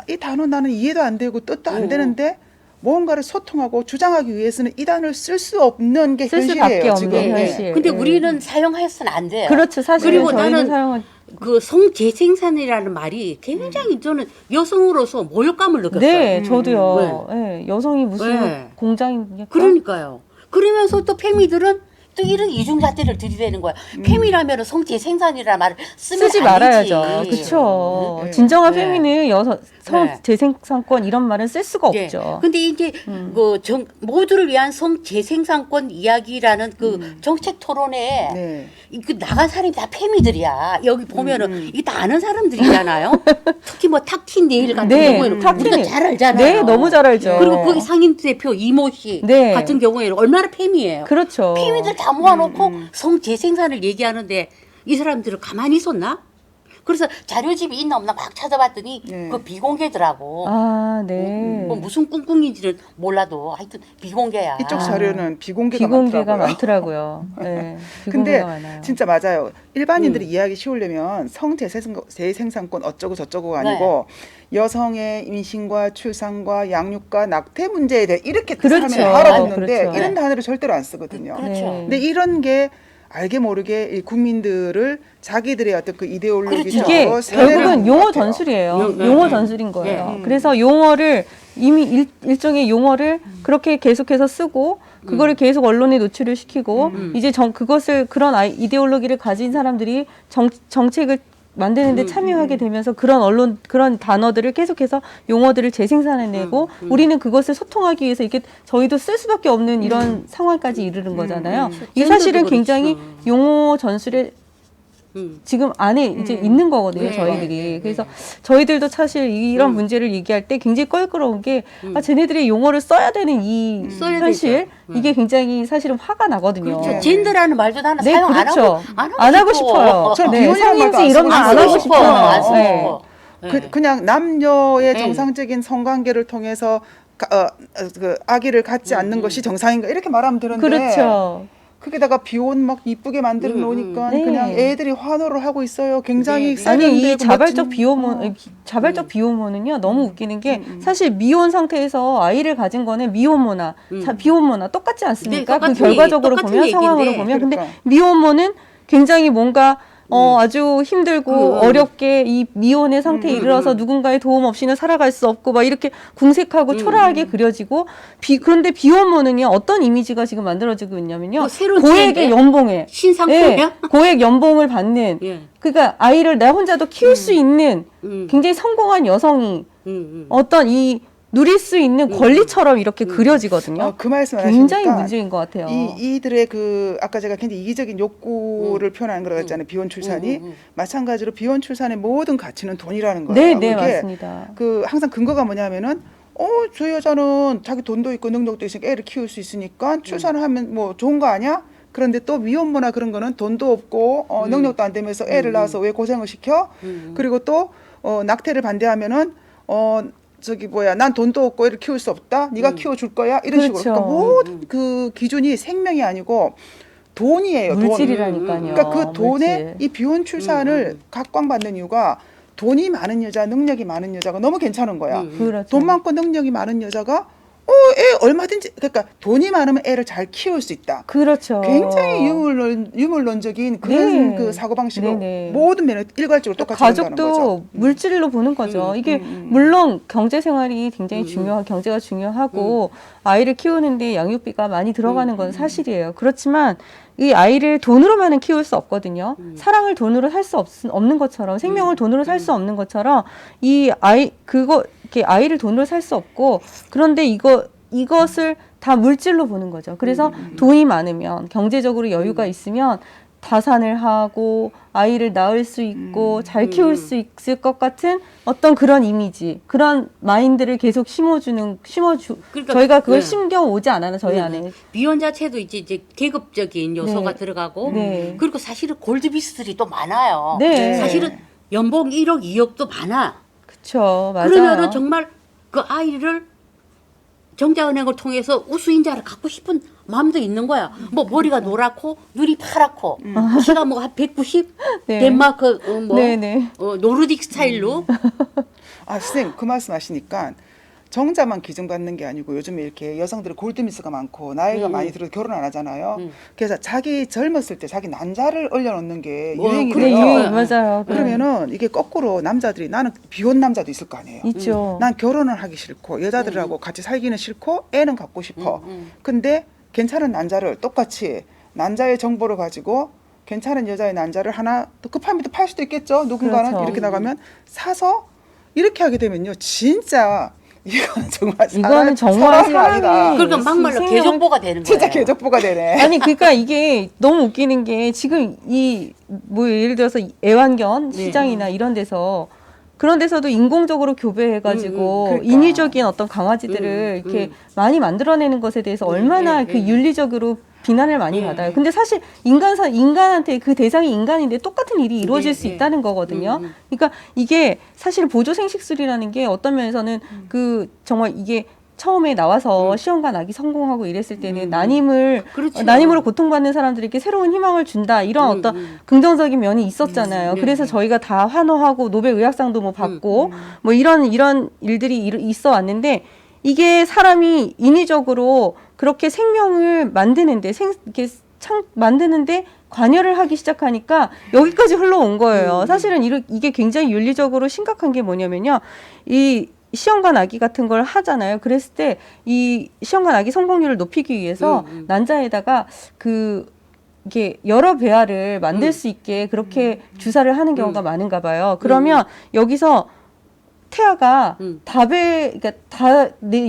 이 단어 나는 이해도 안 되고 뜻도 안 되는데 무언가를 소통하고 주장하기 위해서는 이 단어를 쓸 수 없는 게 쓸 수밖에 현실이에요. 없는 지금. 현실. 근데 네. 우리는 사용해서는 안 돼요. 그렇죠. 사실 그리고 저희는 나는 사용은 그 성재생산이라는 말이 굉장히 저는 여성으로서 모욕감을 느꼈어요. 네, 저도요. 네, 여성이 무슨 네. 공장입니까? 그러니까요. 그러면서 또 페미들은 또 이런 이중잣대를 들이대는 거야. 페미라면 성재생산이라는 말을 쓰면 쓰지 안 말아야죠. 되지. 그렇죠. 네. 진정한 네. 페미는 네. 재생산권 이런 말은 쓸 수가 예. 없죠. 근데 이제 모두를 위한 성재생산권 이야기라는 그 정책 토론에 네. 그 나간 사람이 다 페미들이야. 여기 보면은 이게 다 아는 사람들이잖아요. 특히 뭐 탁틴 네일 같은 네, 경우에는 탁틴 우리가 네일. 잘 알잖아요. 네, 너무 잘 알죠. 그리고 거기 상임 대표 이모 씨 네. 같은 경우에는 얼마나 페미예요. 그렇죠. 페미들 다 모아놓고 성재생산을 얘기하는데 이 사람들은 가만히 있었나? 그래서 자료집이 있나 없나 막 찾아봤더니 네. 그 비공개더라고. 아, 네. 뭐 무슨 꿍꿍인지는 몰라도 하여튼 비공개야. 이쪽 자료는 비공개가 비공개가 많더라고요. 많더라고요. 네, 근데 비공개가 많아요. 진짜 맞아요. 일반인들이 이해하기 쉬우려면 재생산권 어쩌고 저쩌고가 아니고 여성의 임신과 출산과 양육과 낙태 문제에 대해 이렇게 그렇죠. 하면 알아듣는데 그렇죠. 이런 단어를 절대로 안 쓰거든요. 그렇죠. 네. 근데 이런 게 알게 모르게 이 국민들을 자기들의 어떤 그 이데올로기적으로 이게 세뇌를 결국은 하는 용어 것 같아요. 전술이에요. 용어 전술인 거예요. 네. 그래서 용어를 이미 일종의 용어를 그렇게 계속해서 쓰고 그거를 계속 언론에 노출을 시키고 이제 그것을 그런 이데올로기를 가진 사람들이 정책을 만드는데 참여하게 되면서 그런 단어들을 계속해서 용어들을 재생산해내고 우리는 그것을 소통하기 위해서 이렇게 저희도 쓸 수밖에 없는 이런 상황까지 이르는 거잖아요. 이게 사실은 젠더도 굉장히 그렇죠. 용어 전술에 지금 안에 이제 있는 거거든요, 네. 저희들이. 그래서 저희들도 사실 이런 문제를 얘기할 때 굉장히 껄끄러운 게, 쟤네들이 용어를 써야 되는 이 써야 현실, 되죠. 이게 굉장히 사실은 화가 나거든요. 그렇죠. 젠더라는 말도 나는 네, 사용 그렇죠. 안 하고 싶어요. 저는 네, 비혼이라는 말도 성인지 이런 거 안 하고 싶어요. 안 쓰고 네. 싶어. 네. 그냥 남녀의 네. 정상적인 성관계를 통해서 그 아기를 갖지 않는 것이 정상인가 이렇게 말하면 되는데 그렇죠. 거기다가 비혼 막 이쁘게 만들어 놓으니까 네. 그냥 애들이 환호를 하고 있어요. 굉장히 네. 아니 이 세련되고 자발적 멋진- 자발적 비혼모는요 너무 웃기는 게 사실 미혼 상태에서 아이를 가진 거는 미혼모나 비혼모나 똑같지 않습니까? 네, 그 결과적으로 똑같은 보면 얘기인데. 상황으로 보면 근데 그러니까. 미혼모는 굉장히 뭔가 아주 힘들고 어렵게 이 미혼의 상태에 이르러서 누군가의 도움 없이는 살아갈 수 없고 막 이렇게 궁색하고 초라하게 그려지고 그런데 비혼모는요 어떤 이미지가 지금 만들어지고 있냐면요 뭐 새로운 고액의 트렌드? 연봉에 신상품이야? 고액 연봉을 받는 예. 그러니까 아이를 내 혼자도 키울 수 있는 굉장히 성공한 여성이 어떤 누릴 수 있는 권리처럼 이렇게 그려지거든요. 그 말씀 굉장히 하시니까 문제인 것 같아요. 이들의 그 아까 제가 굉장히 이기적인 욕구를 표현하는 거라고 했잖아요. 비혼 출산이 마찬가지로 비혼 출산의 모든 가치는 돈이라는 거예요. 네, 네, 그게 맞습니다. 그 항상 근거가 뭐냐면은 저 여자는 자기 돈도 있고 능력도 있으니까 애를 키울 수 있으니까 출산을 하면 뭐 좋은 거 아니야? 그런데 또 미혼모나 그런 거는 돈도 없고 능력도 안 되면서 애를 낳아서 왜 고생을 시켜? 그리고 또 낙태를 반대하면은 난 돈도 없고 애를 키울 수 없다. 네가 키워줄 거야. 이런 그렇죠. 식으로. 그러니까 모든 그 기준이 생명이 아니고 돈이에요. 물질이라니까요. 그러니까 그 돈에 물질. 이 비혼 출산을 각광받는 이유가 돈이 많은 여자, 능력이 많은 여자가 너무 괜찮은 거야. 그렇죠. 돈 많고 능력이 많은 여자가 애 얼마든지 그러니까 돈이 많으면 애를 잘 키울 수 있다. 그렇죠. 굉장히 유물론적인 그런 네. 그 사고 방식으로 네네. 모든 면에 일괄적으로 똑같이 본다는 거죠. 가족도 물질로 보는 거죠. 이게 물론 경제 생활이 굉장히 경제가 중요하고 아이를 키우는데 양육비가 많이 들어가는 건 사실이에요. 그렇지만 이 아이를 돈으로만은 키울 수 없거든요. 사랑을 돈으로 살 수 없는 것처럼 생명을 돈으로 살 수 없는 것처럼 이렇게 아이를 돈으로 살 수 없고 그런데 이것을 다 물질로 보는 거죠. 그래서 돈이 많으면 경제적으로 여유가 있으면 다산을 하고 아이를 낳을 수 있고 잘 키울 수 있을 것 같은 어떤 그런 이미지, 그런 마인드를 계속 그러니까, 저희가 그걸 네. 심겨오지 않아요, 저희 안에. 비혼 자체도 이제 계급적인 요소가 네. 들어가고 네. 그리고 사실은 골드비스들이 또 많아요. 네. 사실은 연봉 1억, 2억도 많아. 그렇죠, 맞아요. 그러면은 정말 그 아이를 정자은행을 통해서 우수인자를 갖고 싶은 마음도 있는 거야. 뭐 머리가 노랗고 눈이 파랗고 키가 뭐 한 190 네. 덴마크 네네. 노르딕 스타일로 선생님 그 말씀 하시니까 정자만 기증받는 게 아니고 요즘에 이렇게 여성들이 골드미스가 많고 나이가 많이 들어도 결혼 안 하잖아요. 그래서 자기 젊었을 때 자기 난자를 올려놓는 게 그래, 유행이래요. 네, 맞아요. 그러면은 이게 거꾸로 남자들이 나는 비혼 남자도 있을 거 아니에요. 있죠. 난 결혼을 하기 싫고 여자들하고 같이 살기는 싫고 애는 갖고 싶어. 근데 괜찮은 난자를 똑같이 난자의 정보를 가지고 괜찮은 여자의 난자를 하나 또 급하면 또 팔 수도 있겠죠. 누군가는 그렇죠. 이렇게 나가면 사서 이렇게 하게 되면요. 진짜 이거는 정말 이거는 정말 사람이 아니다. 그러니까 막말로 생명을- 개족보가 되는 거예요. 진짜 개족보가 되네. 아니 그러니까 이게 너무 웃기는 게 지금 뭐 예를 들어서 애완견 시장이나 이런 데서 그런 데서도 인공적으로 교배해가지고 그러니까. 인위적인 어떤 강아지들을 이렇게 많이 만들어내는 것에 대해서 얼마나 그 윤리적으로 비난을 많이 예. 받아요. 근데 사실 인간한테 그 대상이 인간인데 똑같은 일이 이루어질 네, 수 네. 있다는 거거든요. 그러니까 이게 사실 보조생식술이라는 게 어떤 면에서는 그 정말 이게 처음에 나와서 시험관 나기 성공하고 이랬을 때는 그렇죠. 난임으로 고통받는 사람들에게 새로운 희망을 준다 이런 어떤 긍정적인 면이 있었잖아요. 네, 그래서 네. 저희가 다 환호하고 노벨 의학상도 뭐 받고 뭐 이런 일들이 있어 왔는데 이게 사람이 인위적으로 그렇게 생명을 만드는데 이렇게 만드는데 관여를 하기 시작하니까 여기까지 흘러온 거예요. 사실은 이게 굉장히 윤리적으로 심각한 게 뭐냐면요. 이 시험관 아기 같은 걸 하잖아요. 그랬을 때 이 시험관 아기 성공률을 높이기 위해서 난자에다가 이게 여러 배아를 만들 수 있게 그렇게 주사를 하는 경우가 많은가 봐요. 그러면 여기서 태아가 그러니까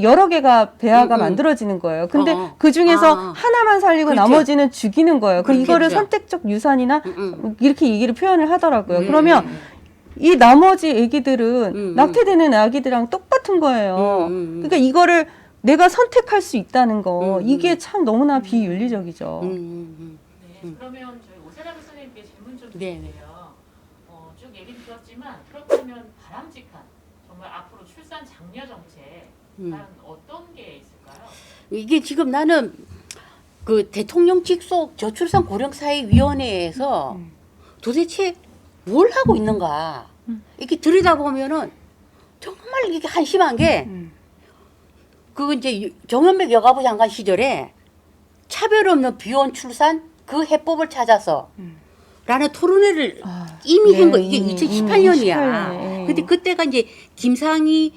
여러 개가 배아가 만들어지는 거예요. 근데 그 중에서 하나만 살리고 그렇죠. 나머지는 죽이는 거예요. 그 이거를 그렇겠죠. 선택적 유산이나 이렇게 얘기를 표현을 하더라고요. 그러면 이 나머지 애기들은 낙태되는 아기들이랑 똑같은 거예요. 그러니까 이거를 내가 선택할 수 있다는 거 이게 참 너무나 비윤리적이죠. 네, 그러면 저희 오세라비 선생님께 질문 좀 네, 네. 드릴게요. 쭉 얘기 들었지만 그렇다면 바람직한 정말 앞으로 출산 장려 정책 과연 어떤 게 있을까요? 이게 지금 나는 그 대통령 직속 저출산 고령사회위원회에서 도대체 뭘 하고 있는가 이렇게 들여다보면은 정말 이게 한심한 게 그 이제 정현백 여가부 장관 시절에 차별 없는 비혼 출산 그 해법을 찾아서 라는 토론회를 이미 한 거 이게 2018년이야. 근데 그때가 이제 김상희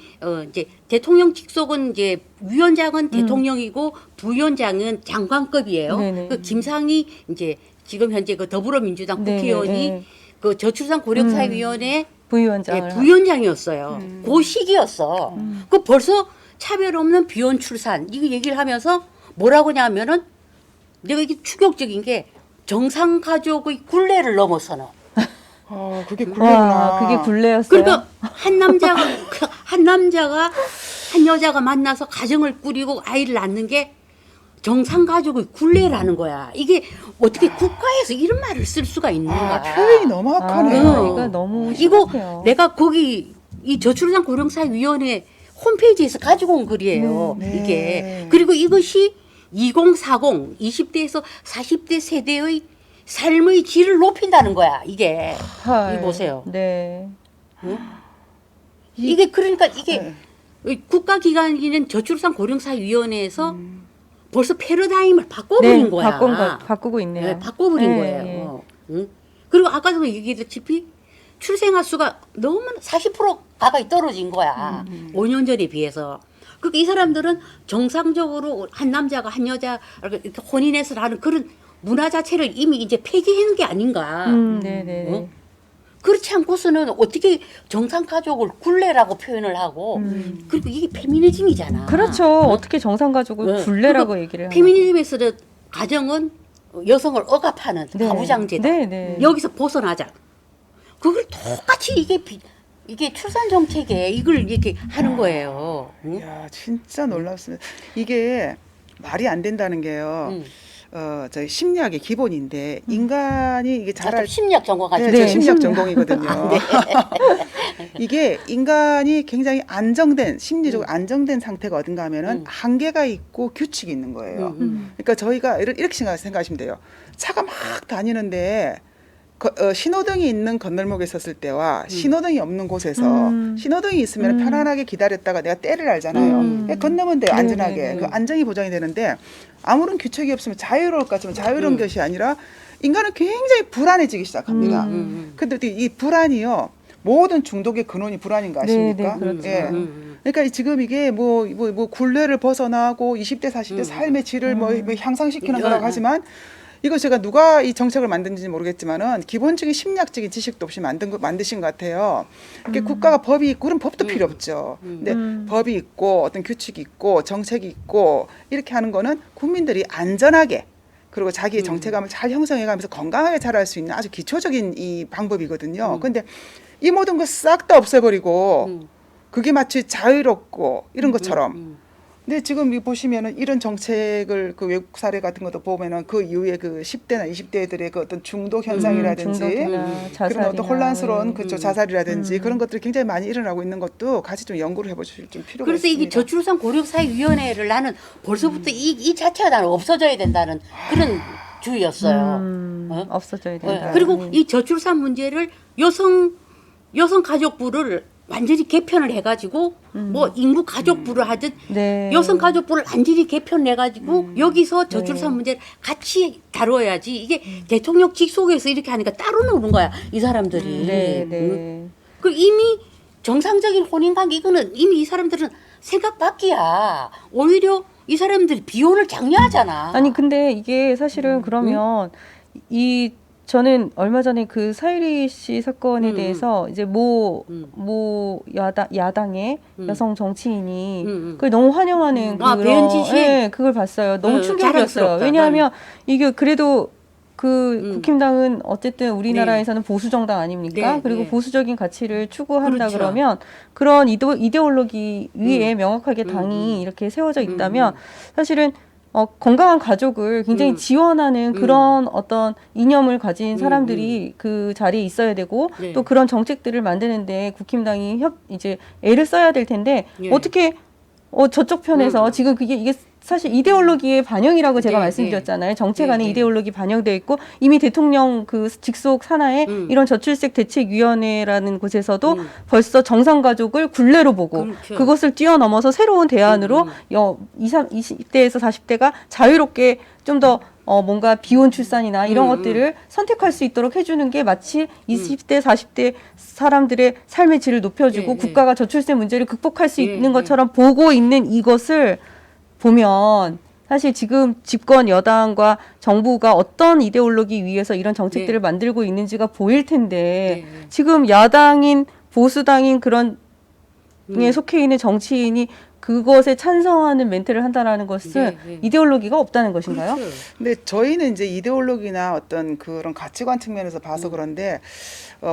이제 대통령 직속은 이제 위원장은 대통령이고 부위원장은 장관급이에요. 네네. 그 김상희 이제 지금 현재 그 더불어민주당 네네. 국회의원이 네. 그 저출산 고령사회위원회 부위원장을 부위원장이었어요. 그 시기였어. 그 벌써 차별 없는 비혼 출산 이거 얘기를 하면서 뭐라고 하냐면은 내가 이게 충격적인 게 정상 가족의 굴레를 넘어서는. 그게 굴레구나. 그게 굴레였어요. 그러니까 한 남자가 한 여자가 만나서 가정을 꾸리고 아이를 낳는 게 정상 가족의 굴레라는 거야. 이게 어떻게 국가에서 이런 말을 쓸 수가 있는가? 표현이 너무 악하네요. 이거 너무 이거 심각해요. 내가 거기 이 저출산 고령사위원회 홈페이지에서 가지고 온 글이에요. 네. 이게 그리고 이것이 2040, 20대에서 40대 세대의 삶의 질을 높인다는 거야. 이게 이거 보세요. 네. 이게 그러니까 이게 국가기관인 저출산 고령사위원회에서 벌써 패러다임을 바꿔버린 거야. 바꾸고 있네요. 네, 바꿔버린 네, 거예요. 네. 응? 그리고 아까도 얘기했다시피 출생아 수가 너무나 40% 가까이 떨어진 거야. 5년 전에 비해서. 그러니까 이 사람들은 정상적으로 한 남자가 한 여자 이렇게 혼인해서 하는 그런 문화 자체를 이미 이제 폐기한 게 아닌가. 네네. 어? 그렇지 않고서는 어떻게 정상 가족을 굴레라고 표현을 하고 그리고 이게 페미니즘이잖아. 그렇죠. 어떻게 정상 가족을 굴레라고 얘기를 하나? 페미니즘에서는 가정은 여성을 억압하는 네. 가부장제다. 네. 여기서 벗어나자. 그걸 똑같이 이게 출산 정책에 이걸 이렇게 하는 거예요. 응? 야, 진짜 놀랍습니다. 이게 말이 안 된다는 게요. 응. 저희 심리학의 기본인데 인간이 이게 저 자랄 심리학 전공하시죠? 네, 저 네, 심리학 심리학. 전공이거든요. 이게 인간이 굉장히 안정된 심리적으로 안정된 상태가 어딘가 하면은 한계가 있고 규칙이 있는 거예요. 그러니까 저희가 이렇게 생각하시면 돼요. 차가 막 다니는데 신호등이 있는 건널목에 섰을 때와 신호등이 없는 곳에서 신호등이 있으면 편안하게 기다렸다가 내가 때를 알잖아요. 건너면 돼요, 안전하게. 네네네. 그 안정이 보장이 되는데 아무런 규칙이 없으면 자유로울 것 같지만 자유로운 것이 아니라 인간은 굉장히 불안해지기 시작합니다. 근데 이 불안이요, 모든 중독의 근원이 불안인 거 아십니까? 네, 그렇죠. 예. 그러니까 지금 이게 뭐 굴레를 벗어나고 20대, 40대 삶의 질을 뭐 향상시키는 거라고 하지만 이거 제가 누가 이 정책을 만든지 모르겠지만은 기본적인 심리학적인 지식도 없이 만드신 것 같아요. 이게 국가가 법이 있고 그런 법도 필요 없죠. 근데 법이 있고 어떤 규칙이 있고 정책이 있고 이렇게 하는 거는 국민들이 안전하게 그리고 자기의 정체감을 잘 형성해가면서 건강하게 자랄 수 있는 아주 기초적인 이 방법이거든요. 근데 이 모든 거 싹 다 없애버리고 그게 마치 자유롭고 이런 것처럼 근데 지금 이 보시면은 이런 정책을 그 외국 사례 같은 것도 보면은 그 이후에 그 10대나 20대들의 그 어떤 중독 현상이라든지 중독이나 그런 자살이나 어떤 혼란스러운 그쵸 음. 자살이라든지 그런 것들이 굉장히 많이 일어나고 있는 것도 같이 좀 연구를 해보실 좀 필요가 그래서 있습니다. 이게 저출산 고령사회위원회를 나는 벌써부터 이 자체가 나는 없어져야 된다는 그런 주의였어요. 어? 없어져야 된다. 그리고 이 저출산 문제를 여성 가족부를 완전히 개편을 해가지고 뭐 인구 가족부를 하든 네. 여성 가족부를 완전히 개편해가지고 여기서 저출산 네. 문제를 같이 다뤄야지 이게 대통령 직속에서 이렇게 하니까 따로 노는 거야 이 사람들이. 네, 응? 네. 그 이미 정상적인 혼인관계 이거는 이미 이 사람들은 생각 밖이야. 오히려 이 사람들이 비혼을 장려하잖아. 아니 근데 이게 사실은 그러면 이 저는 얼마 전에 그 사유리 씨 사건에 대해서 이제 모 야당의 여성 정치인이 그걸 너무 환영하는 아, 그런 배현진 씨? 예, 그걸 봤어요. 너무 충격이었어요. 자랑스럽다. 왜냐하면 이게 그래도 그 국힘당은 어쨌든 우리나라에서는 보수 정당 아닙니까? 네, 그리고 네. 보수적인 가치를 추구한다 그렇죠. 그러면 그런 이데올로기 위에 명확하게 당이 이렇게 세워져 있다면 사실은 건강한 가족을 굉장히 지원하는 그런 어떤 이념을 가진 사람들이 그 자리에 있어야 되고 네. 또 그런 정책들을 만드는데 국힘당이 이제 애를 써야 될 텐데 예. 어떻게 저쪽 편에서 지금 이게 사실 이데올로기의 반영이라고 제가 네, 말씀드렸잖아요. 정책 안에 네. 이데올로기 반영되어 있고 이미 대통령 그 직속 산하에 이런 저출생 대책위원회라는 곳에서도 벌써 정상가족을 굴레로 보고 그렇죠. 그것을 뛰어넘어서 새로운 대안으로 20대에서 40대가 자유롭게 좀 더 뭔가 비혼 출산이나 이런 것들을 선택할 수 있도록 해주는 게 마치 20대, 40대 사람들의 삶의 질을 높여주고 네, 네. 국가가 저출생 문제를 극복할 수 네, 있는 네. 것처럼 보고 있는 이것을 보면 사실 지금 집권 여당과 정부가 어떤 이데올로기 위해서 이런 정책들을 네. 만들고 있는지가 보일 텐데 네. 지금 야당인 보수당인 그런 에 속해 있는 정치인이 그것에 찬성하는 멘트를 한다라는 것은 네, 네. 이데올로기가 없다는 것인가요? 그렇죠. 근데 저희는 이제 이데올로기나 어떤 그런 가치관 측면에서 봐서 그런데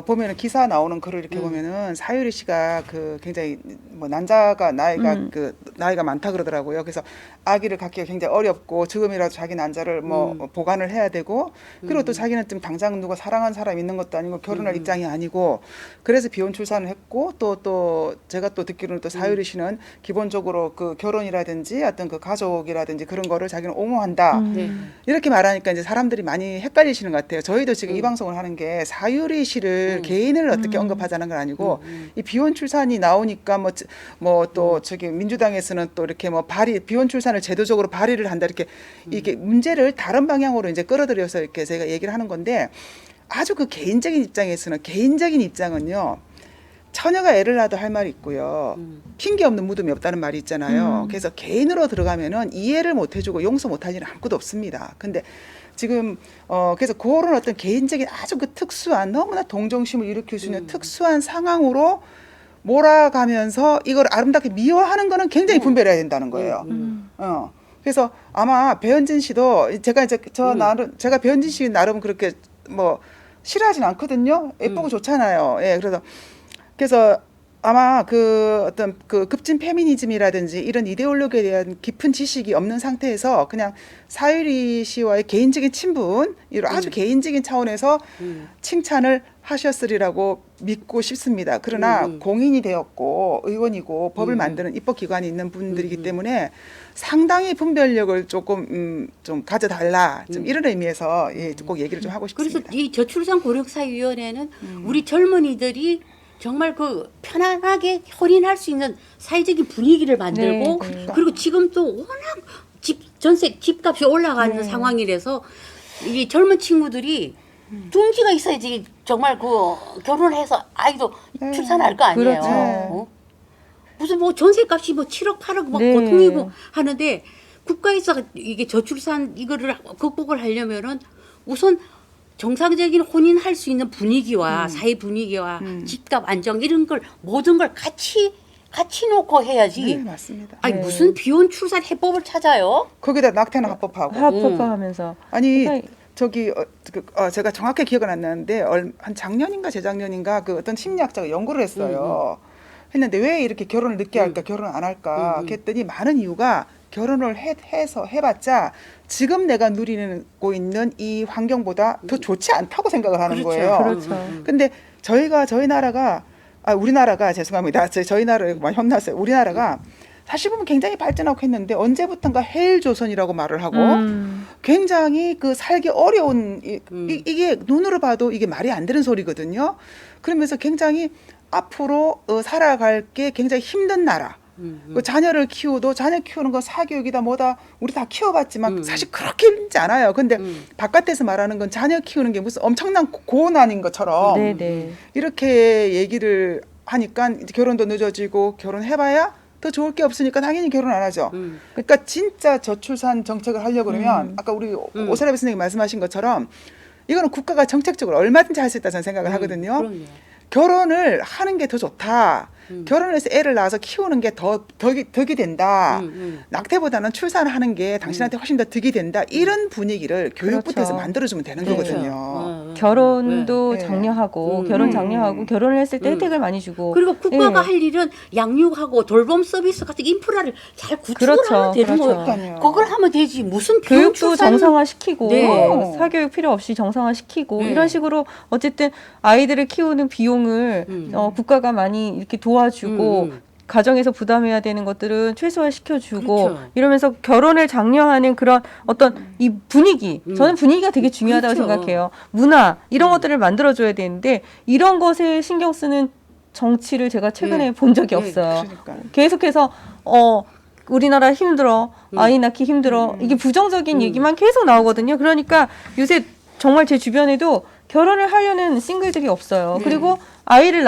보면은 기사 나오는 글을 이렇게 보면은 사유리 씨가 그 굉장히 뭐 난자가 나이가 많다 그러더라고요. 그래서 아기를 갖기가 굉장히 어렵고 지금이라도 자기 난자를 뭐 보관을 해야 되고 그리고 또 자기는 좀 당장 누가 사랑하는 사람 있는 것도 아니고 결혼할 입장이 아니고 그래서 비혼 출산을 했고 또 제가 또 듣기로는 또 사유리 씨는 기본적으로 그 결혼이라든지 어떤 그 가족이라든지 그런 거를 자기는 옹호한다. 네. 이렇게 말하니까 이제 사람들이 많이 헷갈리시는 것 같아요. 저희도 지금 이 방송을 하는 게 사유리 씨를 개인을 어떻게 언급하자는 건 아니고 이 비혼 출산이 나오니까 뭐 또 저기 민주당에서는 또 이렇게 뭐 비혼 출산을 제도적으로 발의를 한다 이렇게 이게 문제를 다른 방향으로 이제 끌어들여서 이렇게 제가 얘기를 하는 건데 아주 그 개인적인 입장은요. 처녀가 애를 낳아도 할 말이 있고요. 핑계 없는 무덤이 없다는 말이 있잖아요. 그래서 개인으로 들어가면은 이해를 못 해주고 용서 못할 일은 아무것도 없습니다. 근데 지금 그래서 그런 어떤 개인적인 아주 그 특수한 너무나 동정심을 일으킬 수 있는 특수한 상황으로 몰아가면서 이걸 아름답게 미워하는 거는 굉장히 분별해야 된다는 거예요. 그래서 아마 배현진 씨도 제가 이제 제가 배현진 씨 나름 그렇게 뭐 싫어하진 않거든요. 예쁘고 좋잖아요. 예, 그래서 아마 그 어떤 그 급진 페미니즘이라든지 이런 이데올로기에 대한 깊은 지식이 없는 상태에서 그냥 사유리 씨와의 개인적인 친분, 이런 아주 개인적인 차원에서 칭찬을 하셨으리라고 믿고 싶습니다. 그러나 공인이 되었고 의원이고 법을 만드는 입법기관이 있는 분들이기 때문에 상당히 분별력을 조금 좀 가져달라. 좀 이런 의미에서 꼭 얘기를 좀 하고 싶습니다. 그래서 이 저출산 고령사위원회는 우리 젊은이들이 정말 그 편안하게 혼인할 수 있는 사회적인 분위기를 만들고 네. 그리고 지금 또 워낙 집값이 올라가는 상황이라서 이 젊은 친구들이 둥지가 있어야지 정말 그 결혼해서 아이도 출산할 거 아니에요. 그렇죠. 무슨 뭐 전세값이 뭐 7억 8억 막 네. 보통이고 하는데 국가에서 이게 저출산 이거를 극복을 하려면은 우선 정상적인 혼인할 수 있는 분위기와 사회 분위기와 집값 안정 이런 걸 모든 걸 같이 놓고 해야지. 네, 맞습니다. 아니 네. 무슨 비혼 출산 해법을 찾아요? 거기다 낙태는 합법하고. 합법화하면서 아니 저기 제가 정확히 기억은 안 나는데 한 작년인가 재작년인가 그 어떤 심리학자가 연구를 했어요. 했는데 왜 이렇게 결혼을 늦게 할까, 결혼 안 할까 했더니 많은 이유가 결혼을 해서 해봤자 지금 내가 누리고 있는 이 환경보다 더 좋지 않다고 생각을 하는 그렇죠. 거예요. 그렇죠. 근데 저희 나라가 우리나라가 죄송합니다. 저희 나라에 많이 혼났어요. 우리나라가 사실 보면 굉장히 발전하고 했는데 언제부턴가 헬조선이라고 말을 하고 굉장히 그 살기 어려운 이게 눈으로 봐도 이게 말이 안 되는 소리거든요. 그러면서 굉장히 앞으로 살아갈 게 굉장히 힘든 나라. 그 자녀를 키워도 자녀 키우는 건 사교육이다 뭐다 우리 다 키워봤지만 사실 그렇게 힘들지 않아요. 근데 바깥에서 말하는 건 자녀 키우는 게 무슨 엄청난 고난인 것처럼 네네. 이렇게 얘기를 하니까 이제 결혼도 늦어지고 결혼해봐야 더 좋을 게 없으니까 당연히 결혼 안 하죠. 그러니까 진짜 저출산 정책을 하려고 그러면 아까 우리 오세라비 선생님 말씀하신 것처럼 이거는 국가가 정책적으로 얼마든지 할 수 있다 저는 생각을 하거든요. 그럼요. 결혼을 하는 게 더 좋다. 결혼을 해서 애를 낳아서 키우는 게 덕이 된다. 낙태보다는 출산하는 게 당신한테 훨씬 더 득이 된다. 이런 분위기를 교육부터 해서 그렇죠. 만들어주면 되는 네. 거거든요. 결혼도 네. 장려하고 결혼 장려하고 결혼을 했을 때 혜택을 많이 주고 그리고 국가가 네. 할 일은 양육하고 돌봄 서비스 같은 인프라를 잘 구축을 그렇죠. 하면 되는 그렇죠. 거예요. 그러니까요. 그걸 하면 되지. 무슨 교육도 비혼출산 정상화시키고 네. 사교육 필요 없이 정상화시키고 네. 이런 식으로 어쨌든 아이들을 키우는 비용을 국가가 많이 이렇게 도와주고 가정에서 부담해야 되는 것들은 최소화시켜주고 그렇죠. 이러면서 결혼을 장려하는 그런 어떤 이 분위기 저는 분위기가 되게 중요하다고 그렇죠. 생각해요. 문화 이런 것들을 만들어줘야 되는데 이런 것에 신경 쓰는 정치를 제가 최근에 네. 본 적이 네. 없어요. 그러니까. 계속해서 우리나라 힘들어 아이 낳기 힘들어 이게 부정적인 얘기만 계속 나오거든요. 그러니까 요새 정말 제 주변에도 결혼을 하려는 싱글들이 없어요. 그리고 아이를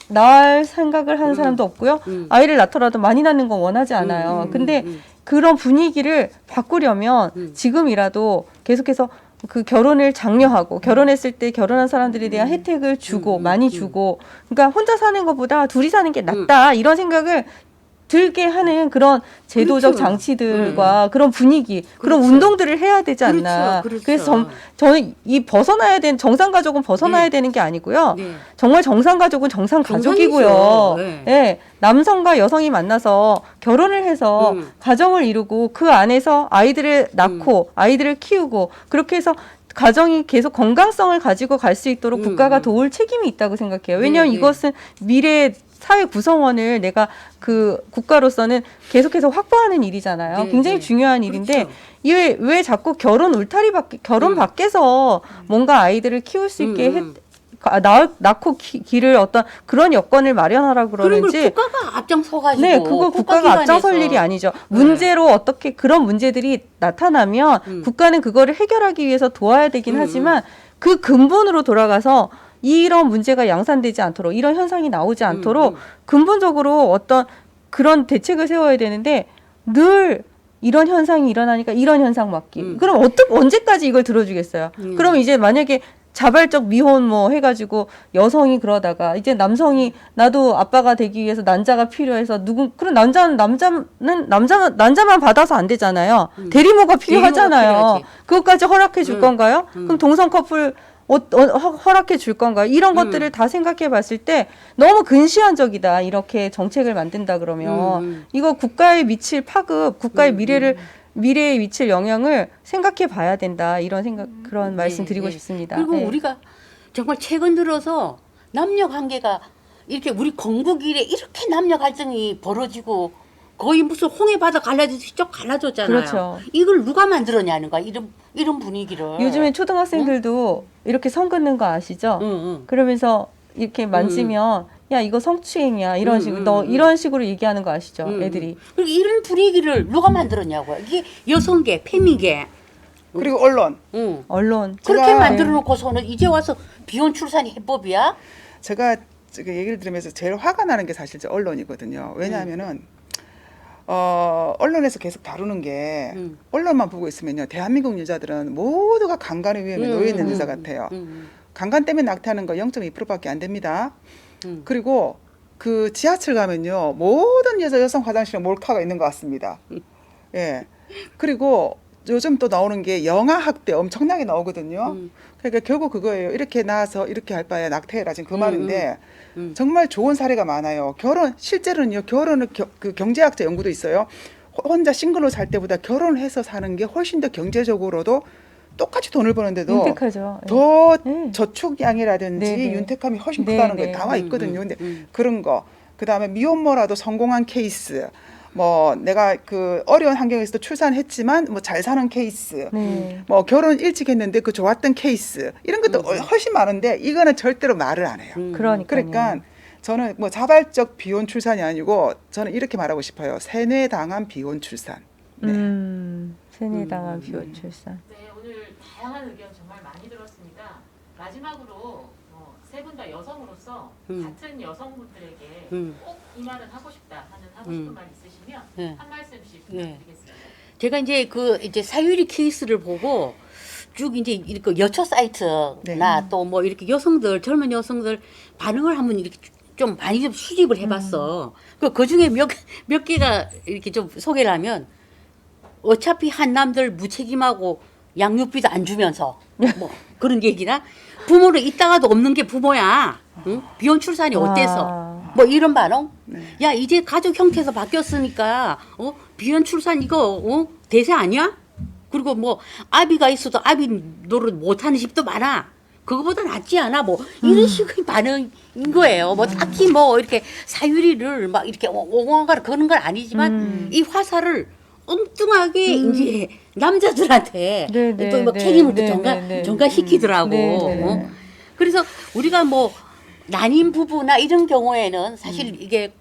낳을 생각을 하는 사람도 없고요. 아이를 낳더라도 많이 낳는 건 원하지 않아요. 근데 그런 분위기를 바꾸려면 지금이라도 계속해서 그 결혼을 장려하고 결혼했을 때 결혼한 사람들에 대한 혜택을 주고 많이 주고 그러니까 혼자 사는 것보다 둘이 사는 게 낫다 이런 생각을 들게 하는 그런 제도적 그렇죠. 장치들과 그런 분위기, 그런 그렇죠. 운동들을 해야 되지 않나. 그렇죠. 그래서 저는 이 벗어나야 되는 정상 가족은 벗어나야 네. 되는 게 아니고요. 네. 정말 정상 가족은 정상 가족이고요. 정상이죠. 네. 예, 남성과 여성이 만나서 결혼을 해서 가정을 이루고 그 안에서 아이들을 낳고 아이들을 키우고 그렇게 해서 가정이 계속 건강성을 가지고 갈 수 있도록 국가가 도울 책임이 있다고 생각해요. 왜냐하면 네. 이것은 미래 사회 구성원을 내가 그 국가로서는 계속해서 확보하는 일이잖아요. 네, 굉장히 네. 중요한 일인데 그렇죠. 이게 왜 자꾸 결혼 밖에서 뭔가 아이들을 키울 수 있게 낳고 길을 어떤 그런 여건을 마련하라 그런 걸 그러는지 국가가 앞장서가지고 네, 그거 국가가 앞장설 일이 아니죠. 문제로 어떻게 그런 문제들이 나타나면 국가는 그거를 해결하기 위해서 도와야 되긴 하지만 그 근본으로 돌아가서 이런 문제가 양산되지 않도록 이런 현상이 나오지 않도록 근본적으로 어떤 그런 대책을 세워야 되는데 늘 이런 현상이 일어나니까 이런 현상 막기. 그럼 언제까지 이걸 들어주겠어요? 그럼 이제 만약에 자발적 미혼 뭐 해가지고 여성이 그러다가 이제 남성이 나도 아빠가 되기 위해서 난자가 필요해서 그런 난자만 받아서 안 되잖아요. 대리모가 필요하잖아요. 필요하지. 그것까지 허락해 줄 건가요? 그럼 동성 커플 허락해 줄 건가요? 이런 것들을 다 생각해 봤을 때 너무 근시안적이다. 이렇게 정책을 만든다 그러면 이거 국가에 미칠 파급, 국가의 미래에 미칠 영향을 생각해 봐야 된다. 이런 그런 말씀 드리고 싶습니다. 그리고 네. 우리가 정말 최근 들어서 남녀 관계가 이렇게 우리 건국 이래 이렇게 남녀 갈등이 벌어지고 거의 무슨 홍해 바다 갈라지듯이 쭉 갈라졌잖아요. 그렇죠. 이걸 누가 만들었냐는 거야. 이런 분위기를. 요즘에 초등학생들도 이렇게 선 긋는 거 아시죠? 그러면서 이렇게 만지면 야 이거 성추행이야 이런 식으로 이런 식으로 얘기하는 거 아시죠? 애들이. 그리고 이런 분위기를 누가 만들었냐고요. 이게 여성계, 페미계. 그리고 언론. 언론. 그렇게 제가- 만들어 놓고서는 이제 와서 비혼 출산 해법이야? 제가 얘기를 들으면서 제일 화가 나는 게 사실 저 언론이거든요. 왜냐하면은 언론에서 계속 다루는 게 언론만 보고 있으면요. 대한민국 여자들은 모두가 강간의 위험에 놓여 있는 여자 같아요. 강간 때문에 낙태하는 거 0.2%밖에 안 됩니다. 그리고 그 지하철 가면요. 모든 여성 화장실에 몰카가 있는 것 같습니다. 예. 그리고 요즘 또 나오는 게 영아 학대 엄청나게 나오거든요. 그러니까 결국 그거예요. 이렇게 낳아서 이렇게 할 바에 낙태해라 지금 그 말인데 정말 좋은 사례가 많아요. 실제로는요. 결혼을 그 경제학자 연구도 있어요. 혼자 싱글로 살 때보다 결혼을 해서 사는 게 훨씬 더 경제적으로도 똑같이 돈을 버는데도 윤택하죠. 더 네. 저축량이라든지 네, 네. 윤택함이 훨씬 네, 크다는 네. 게 나와 있거든요. 근데 그런 거, 그다음에 미혼모라도 성공한 케이스, 뭐 내가 그 어려운 환경에서도 출산했지만 뭐 잘 사는 케이스, 네. 뭐 결혼 일찍 했는데 그 좋았던 케이스 이런 것도 훨씬 많은데 이거는 절대로 말을 안 해요. 그러니까요. 그러니까 저는 뭐 자발적 비혼 출산이 아니고 저는 이렇게 말하고 싶어요. 세뇌당한 비혼 출산. 네. 세뇌당한 비혼 출산. 네, 오늘 다양한 의견 정말 많이 들었습니다. 마지막으로 세 분 다 여성으로서 같은 여성분들에게 꼭 이 말은 하고 싶다 하는 하고 싶은 말 있으시면 네. 한 말씀씩 네. 부탁드리겠습니다. 제가 이제 사유리 케이스를 보고 쭉 이제 이렇게 여초 사이트나 네. 또 뭐 이렇게 여성들 젊은 여성들 반응을 한번 이렇게 좀 많이 좀 수집을 해봤어. 그 중에 몇 개가 이렇게 좀 소개를 하면 어차피 한남들 무책임하고 양육비도 안 주면서 뭐 그런 얘기나 부모를 있다가도 없는 게 부모야. 응? 비혼 출산이 어때서? 뭐 이런 반응? 네. 야 이제 가족 형태에서 바뀌었으니까 비혼 출산 이거 대세 아니야? 그리고 뭐 아비가 있어도 아비 노릇 못하는 집도 많아. 그거보다 낫지 않아? 뭐 이런 식의 반응인 거예요. 뭐 딱히 뭐 이렇게 사유리를 막 이렇게 옹호하거나 그런 건 아니지만 이 화살을 엉뚱하게 이제 남자들한테 네, 네, 또 뭐 네, 책임을 또 네, 네, 네. 전가시키더라고. 네, 네, 네. 그래서 우리가 뭐 난임 부부나 이런 경우에는 사실 이게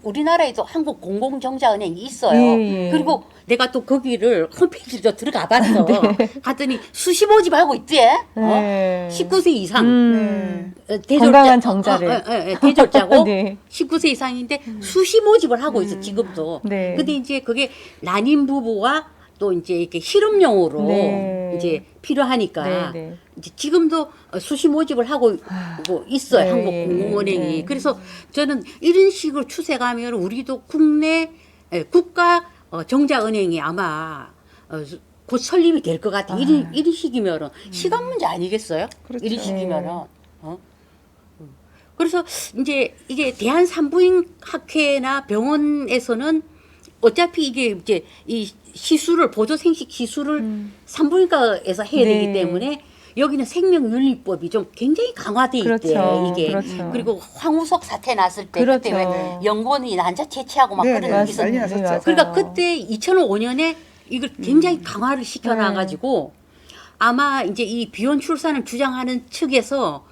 우리나라에도 한국 공공정자은행이 있어요. 예, 예. 그리고 내가 또 거기를 홈페이지로 들어가 봤어. 갔더니 수시 모집하고 있지. 네. 19세 이상. 건강한 정자를. 대졸자고 네. 19세 이상인데 수시 모집을 하고 있어 지금도. 네. 근데 이제 그게 난임 부부와 또 이제 이렇게 실업용으로 네. 이제 필요하니까 네, 네. 이제 지금도 수시 모집을 하고 있어요. 네, 한국공무원행이. 네. 그래서 저는 이런 식으로 추세가면 우리도 국내 국가 정자은행이 아마 곧 설립이 될 것 같아. 이런 식이면은 시간 문제 아니겠어요? 그렇죠. 이런 식이면은. 그래서 이제 이게 대한 산부인 학회나 병원에서는 어차피 이게 이제 이 시술을 보조 생식 시술을 산부인과에서 해야 되기 네. 때문에 여기는 생명윤리법이 좀 굉장히 강화돼 있대 그렇죠. 이게. 그렇죠. 그리고 황우석 사태 났을 때 그렇죠. 그때 왜 연구원이 난자 채취하고 막 네, 그런 네, 일이 있었 난리 났었죠. 맞아요. 그러니까 그때 2005년에 이걸 굉장히 강화를 시켜놔가지고 아마 이제 이 비혼 출산을 주장하는 측에서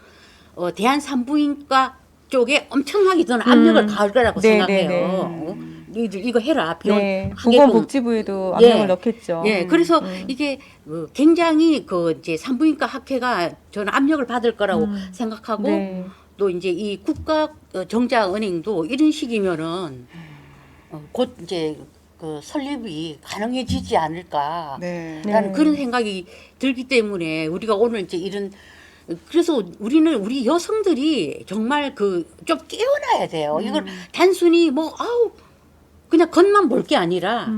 대한 산부인과 쪽에 엄청나게 저는 압력을 가할 거라고 네, 생각해요. 네, 네. 이거 해라 비혼 네. 하게끔. 보건복지부에도 압력을 예. 넣겠죠. 예, 그래서 이게 굉장히 그 이제 산부인과 학회가 저는 압력을 받을 거라고 생각하고 네. 또 이제 이 국가 정자은행도 이런 식이면은 곧 이제 그 설립이 가능해지지 않을까. 네. 라는 그런 생각이 들기 때문에 우리가 오늘 이제 이런 그래서 우리 여성들이 정말 그 좀 깨어나야 돼요. 이걸 단순히 뭐 그냥 겉만 볼 게 아니라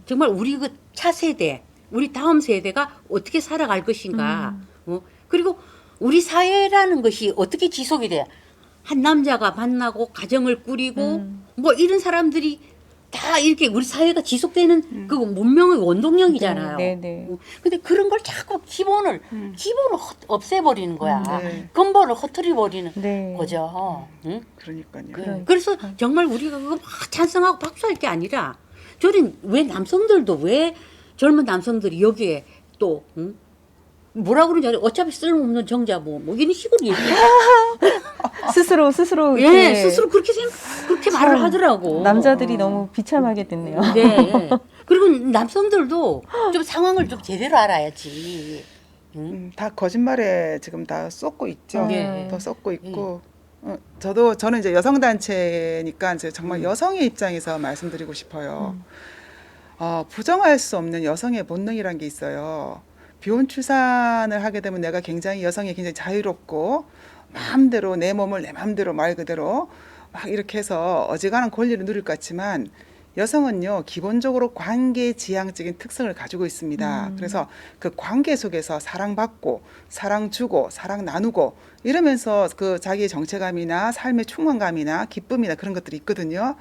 정말 우리 그 차세대, 우리 다음 세대가 어떻게 살아갈 것인가. 그리고 우리 사회라는 것이 어떻게 지속이 돼? 한 남자가 만나고 가정을 꾸리고 뭐 이런 사람들이 다 이렇게 우리 사회가 지속되는 그 문명의 원동력이잖아요. 네, 네, 네. 근데 그런 걸 자꾸 기본을 없애버리는 거야. 네. 근본을 허트려버리는 네. 거죠. 응? 그러니까요. 그래서 정말 우리가 그거 막 찬성하고 박수할 게 아니라 저는 왜 남성들도 왜 젊은 남성들이 여기에 또 응? 뭐라 그러는지 알아요? 어차피 쓸모없는 정자 뭐 이런 식으로 얘기해. 스스로 예, 이렇게 스스로 그렇게 말을 하더라고. 남자들이 너무 비참하게 됐네요. 네. 그리고 남성들도 좀 상황을 좀 제대로 알아야지. 다 거짓말에 지금 다 쏟고 있죠. 네. 더 쏟고 있고. 저는 이제 여성 단체니까 이제 정말 여성의 입장에서 말씀드리고 싶어요. 부정할 수 없는 여성의 본능이란 게 있어요. 비혼 출산을 하게 되면 내가 여성이 굉장히 자유롭고 마음대로 내 몸을 내 마음대로 말 그대로 막 이렇게 해서 어지간한 권리를 누릴 것 같지만 여성은요 기본적으로 관계지향적인 특성을 가지고 있습니다. 그래서 그 관계 속에서 사랑받고 사랑 주고 사랑 나누고 이러면서 그 자기의 정체감이나 삶의 충만감이나 기쁨이나 그런 것들이 있거든요.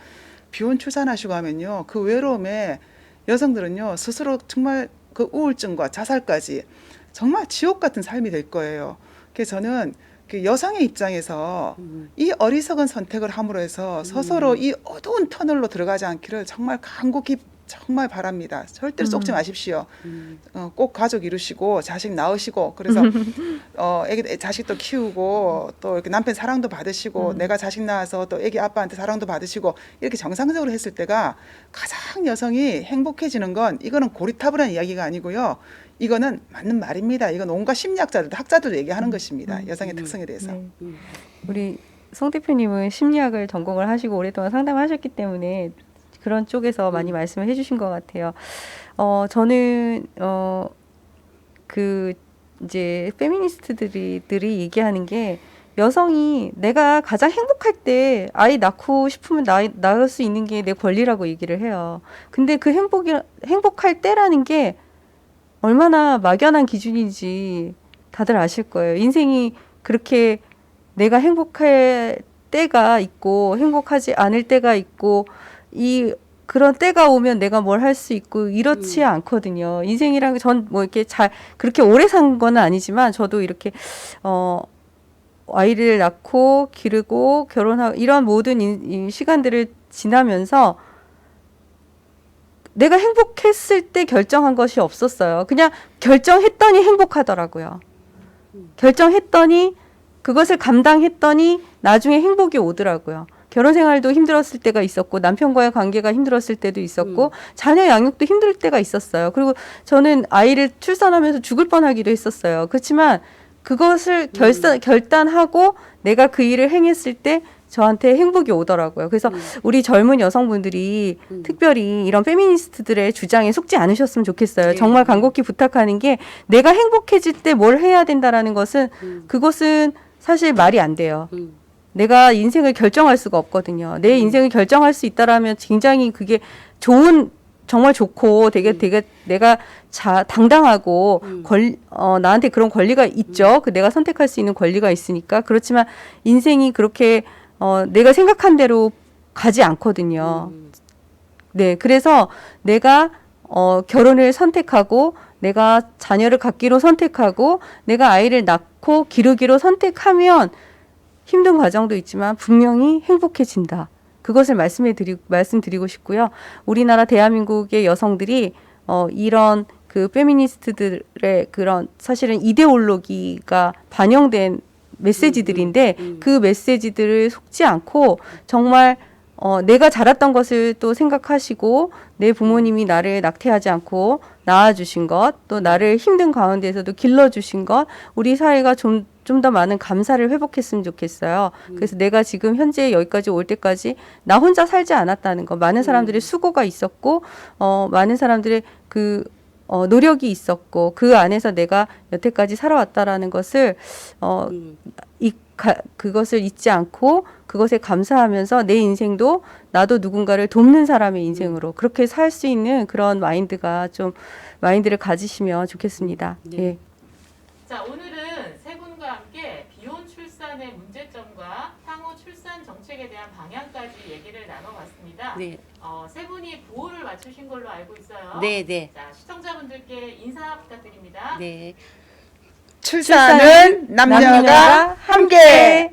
비혼 출산하시고 하면요 그 외로움에 여성들은요 스스로 정말 그 우울증과 자살까지 정말 지옥 같은 삶이 될 거예요. 그래서 저는 그 여성의 입장에서 이 어리석은 선택을 함으로 해서 스스로 이 어두운 터널로 들어가지 않기를 정말 간곡히 정말 바랍니다. 절대로 쏙지 마십시오. 꼭 가족 이루시고 자식 낳으시고 그래서 애기 자식도 키우고 또 이렇게 남편 사랑도 받으시고 내가 자식 낳아서 또 애기 아빠한테 사랑도 받으시고 이렇게 정상적으로 했을 때가 가장 여성이 행복해지는 건 이거는 고리타분한 이야기가 아니고요. 이거는 맞는 말입니다. 이건 온갖 심리학자들도 학자들도 얘기하는 것입니다. 여성의 특성에 대해서. 네. 우리 송 대표님은 심리학을 전공을 하시고 오랫동안 상담하셨기 때문에 그런 쪽에서 많이 말씀을 해주신 것 같아요. 저는 그 이제 페미니스트들이 얘기하는 게 여성이 내가 가장 행복할 때 아이 낳고 싶으면 낳을 수 있는 게 내 권리라고 얘기를 해요. 근데 그 행복할 때라는 게 얼마나 막연한 기준인지 다들 아실 거예요. 인생이 그렇게 내가 행복할 때가 있고 행복하지 않을 때가 있고 그런 때가 오면 내가 뭘 할 수 있고 이렇지 않거든요. 인생이란 전 뭐 이렇게 그렇게 오래 산 건 아니지만 저도 이렇게 아이를 낳고 기르고 결혼하고 이런 모든 이 시간들을 지나면서 내가 행복했을 때 결정한 것이 없었어요. 그냥 결정했더니 행복하더라고요. 결정했더니 그것을 감당했더니 나중에 행복이 오더라고요. 결혼 생활도 힘들었을 때가 있었고 남편과의 관계가 힘들었을 때도 있었고 자녀 양육도 힘들 때가 있었어요. 그리고 저는 아이를 출산하면서 죽을 뻔하기도 했었어요. 그렇지만 그것을 결단하고 내가 그 일을 행했을 때 저한테 행복이 오더라고요. 그래서 우리 젊은 여성분들이 특별히 이런 페미니스트들의 주장에 속지 않으셨으면 좋겠어요. 네. 정말 간곡히 부탁하는 게 내가 행복해질 때 뭘 해야 된다라는 것은 그것은 사실 말이 안 돼요. 내가 인생을 결정할 수가 없거든요. 내 인생을 결정할 수 있다라면 굉장히 그게 정말 좋고 되게 내가 당당하고 나한테 그런 권리가 있죠. 그 내가 선택할 수 있는 권리가 있으니까. 그렇지만 인생이 그렇게 내가 생각한 대로 가지 않거든요. 네, 그래서 내가 결혼을 선택하고 내가 자녀를 갖기로 선택하고 내가 아이를 낳고 기르기로 선택하면 힘든 과정도 있지만 분명히 행복해진다. 그것을 말씀드리고 싶고요. 우리나라 대한민국의 여성들이 이런 그 페미니스트들의 그런 사실은 이데올로기가 반영된 메시지들인데 그 메시지들을 속지 않고 정말 내가 자랐던 것을 또 생각하시고 내 부모님이 나를 낙태하지 않고 낳아주신 것, 또 나를 힘든 가운데에서도 길러주신 것, 우리 사회가 좀 더 많은 감사를 회복했으면 좋겠어요. 그래서 내가 지금 현재 여기까지 올 때까지 나 혼자 살지 않았다는 거, 많은 사람들의 수고가 있었고, 많은 사람들의 노력이 있었고, 그 안에서 내가 여태까지 살아왔다라는 것을, 그것을 잊지 않고 그것에 감사하면서 내 인생도 나도 누군가를 돕는 사람의 인생으로 그렇게 살 수 있는 그런 마인드를 가지시면 좋겠습니다. 네. 예. 자, 오늘은 세 분과 함께 비혼 출산의 문제점과 향후 출산 정책에 대한 방향까지 얘기를 나눠봤습니다. 네. 세 분이 부호를 맞추신 걸로 알고 있어요. 네, 네. 자, 시청자분들께 인사 부탁드립니다. 네. 출산은 남녀가 함께.